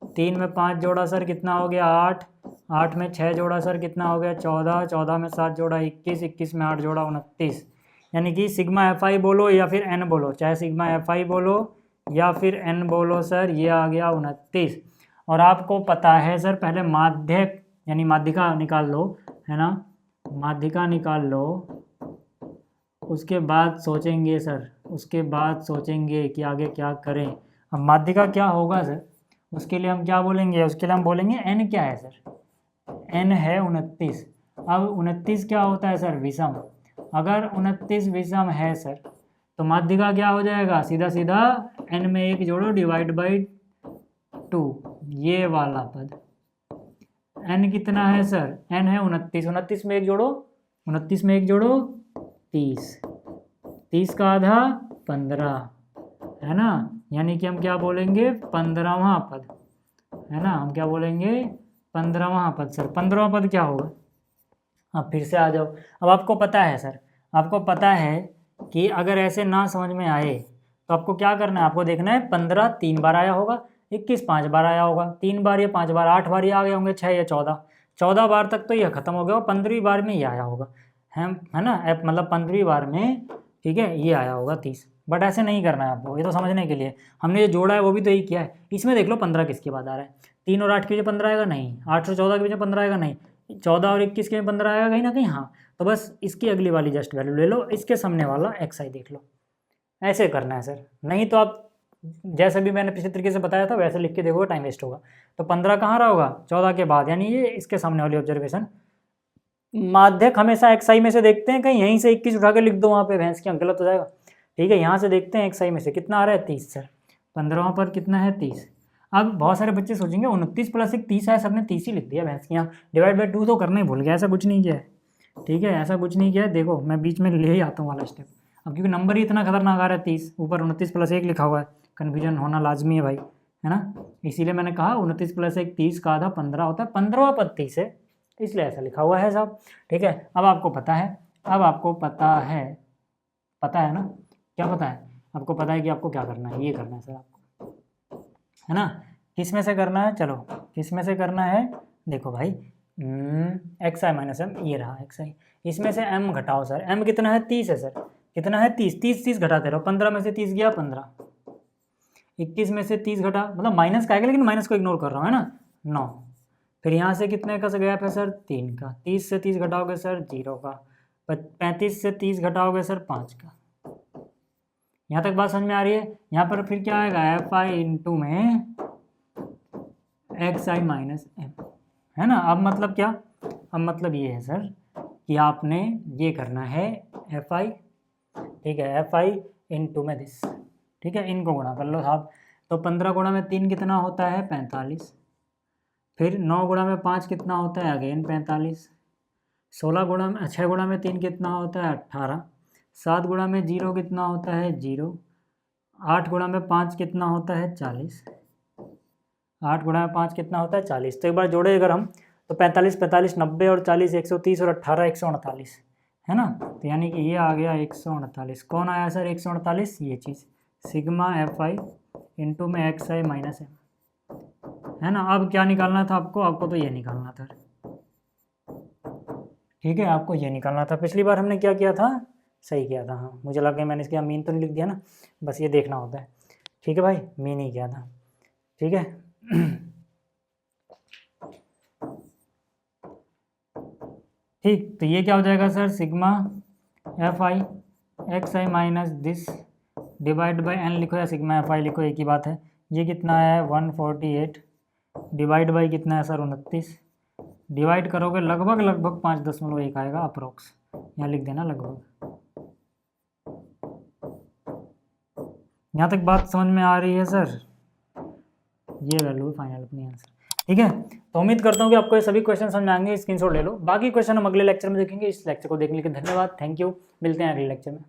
3 में 5 जोड़ा सर कितना हो गया 8, 8 में 6 जोड़ा सर कितना हो गया 14, 14 में 7 जोड़ा 21, 21 में 8 जोड़ा 29, यानी कि सिग्मा एफ आई बोलो या फिर एन बोलो, चाहे सिग्मा एफ आई बोलो या फिर एन बोलो सर, ये आ गया 29। और आपको पता है सर, पहले माध्यक यानी माध्यिका निकाल लो, है ना, माध्यिका निकाल लो, उसके बाद सोचेंगे सर, उसके बाद सोचेंगे कि आगे क्या करें। अब माध्यिका क्या होगा सर, उसके लिए हम क्या बोलेंगे, उसके लिए हम बोलेंगे एन क्या है सर, एन है 29, अब 29 क्या होता है सर? विषम। अगर 29 विषम है सर तो माध्यिका क्या हो जाएगा? सीधा सीधा n में 1 जोड़ो डिवाइड बाई 2, ये वाला पद। n कितना है सर? n है 29, 29 में 1 जोड़ो, 29 में 1 जोड़ो 30, 30 का आधा 15, है ना? यानी कि हम क्या बोलेंगे? 15वां पद, है ना? हम क्या बोलेंगे? 15वां पद सर। 15वां पद क्या होगा? अब फिर से आ जाओ। अब आपको पता है सर, आपको पता है कि अगर ऐसे ना समझ में आए तो आपको क्या करना है? आपको देखना है 15 3 बार आया होगा, 21 5 बार आया होगा, 3 बार या 5 बार, 8 बार ये आ गए होंगे, 6 या 14, 14 बार तक तो ये खत्म हो गया, 15वीं बार में ये आया होगा, है ना? मतलब 15वीं बार में, ठीक है, ये आया होगा 30। बट ऐसे नहीं करना है आपको, ये तो समझने के लिए हमने जो जोड़ा है वो भी तो यही किया है। इसमें देख लो 15 किसके बाद आ रहा है? 3 और 8 के बीच 15 आएगा? नहीं। 8 और 14 के बीच 15 आएगा? नहीं। 14 और 21 के 15 आएगा कहीं ना कहीं? हाँ। तो बस इसकी अगली वाली जस्ट वैल्यू ले लो, इसके सामने वाला xi देख लो। ऐसे करना है सर, नहीं तो आप जैसे भी मैंने पिछले तरीके से बताया था वैसे लिख के देखोगे, टाइम वेस्ट होगा। तो 15 कहाँ रहा होगा? 14 के बाद, यानी ये इसके सामने वाली ऑब्जर्वेशन। माध्यक हमेशा xi में से देखते हैं, कहीं यहीं से 21 उठा के लिख दो वहाँ पे, भैंस की गलत हो जाएगा। ठीक है, यहाँ से देखते हैं xi में से कितना आ रहा है? 30 सर। 15वां पद कितना है? 30। अब बहुत सारे बच्चे सोचेंगे 29 प्लस 1 30 है, सबने 30 ही लिख दिया भैंस की, यहाँ डिवाइड बाई 2 तो करना ही भूल गया। ऐसा कुछ नहीं किया है, ठीक है, ऐसा कुछ नहीं किया है। देखो मैं बीच में ले ही आता हूँ वाला स्टेप। अब क्योंकि नंबर ही इतना खतरनाक आ रहा है 30, ऊपर 29 प्लस 1 लिखा हुआ है, कन्फ्यूजन होना लाजमी है भाई, है ना? इसीलिए मैंने कहा 29 प्लस 1 30 का आधा 15 होता है, 15वां पद 30 है, इसलिए ऐसा लिखा हुआ है साहब। ठीक है, अब आपको पता है, अब आपको पता है, पता है ना? क्या पता है आपको? पता है कि आपको क्या करना है, ये करना है सर आपको, है ना? किस में से करना है? चलो किस में से करना है? देखो भाई, एक्स आई माइनस एम, ये रहा एक्स आई, इसमें से m घटाओ सर। m कितना है? 30 है सर। कितना है? 30, 30 30 घटाते रहो। 15 में से 30 गया 15, 21 में से 30 घटा, मतलब माइनस का आएगा लेकिन माइनस को इग्नोर कर रहा हूँ, है ना? 9। फिर यहाँ से कितने का गैप है सर? 3 का। 30 से 30 घटाओगे सर 0 का। 35 से 30 घटाओगे सर 5 का। यहाँ तक बात समझ में आ रही है? यहाँ पर फिर क्या आएगा? एफ आई इंटू में एक्स आई माइनस एम, है ना? अब मतलब क्या? अब मतलब ये है सर कि आपने ये करना है एफ आई, ठीक है, एफ आई इंटू में दिस, ठीक है, इनको गुणा कर लो साहब। तो 15 गुणा में 3 कितना होता है? 45। फिर 9 गुणा में 5 कितना होता है? अगेन 45। 16 गुणा में 6 गुणा में 3 कितना होता है? 18। 7 गुणा में 0 कितना होता है? 0। 8 गुणा में 5 कितना होता है? 40। 8 गुणा में 5 कितना होता है? 40। तो एक बार जोड़े अगर हम तो 45 45 90 और 40 130 और 18 148, है ना? तो यानी कि ये आ गया 148। कौन आया सर 148? ये चीज़ सिग्मा एफ आई इंटू में एक्स आई माइनस एम, है ना? अब क्या निकालना था आपको? आपको तो ये निकालना था, ठीक है, आपको ये निकालना था। पिछली बार हमने क्या किया था? सही किया था, हाँ मुझे लगा मैंने इसके मीन तो नहीं लिख दिया ना, बस ये देखना होता है, ठीक है भाई, मीन ही किया था, ठीक है। ठीक, तो ये क्या हो जाएगा sir? Sigma F I X I minus this divide by N लिखो या सिग्मा एफ आई लिखो, एक ही बात है। ये कितना है? 148 डिवाइड बाई कितना है सर? 29। डिवाइड करोगे लगभग लगभग 5.1 आएगा अप्रोक्स, यहाँ लिख देना लगभग। यहाँ तक बात समझ में आ रही है सर? ये वैल्यू है फाइनल अपनी आंसर, ठीक है। तो उम्मीद करता हूँ कि आपको ये सभी क्वेश्चन समझ में आएंगे, स्क्रीनशॉट ले लो। बाकी क्वेश्चन हम अगले लेक्चर में देखेंगे। इस लेक्चर को देखने के लिए धन्यवाद, थैंक यू, मिलते हैं अगले लेक्चर में।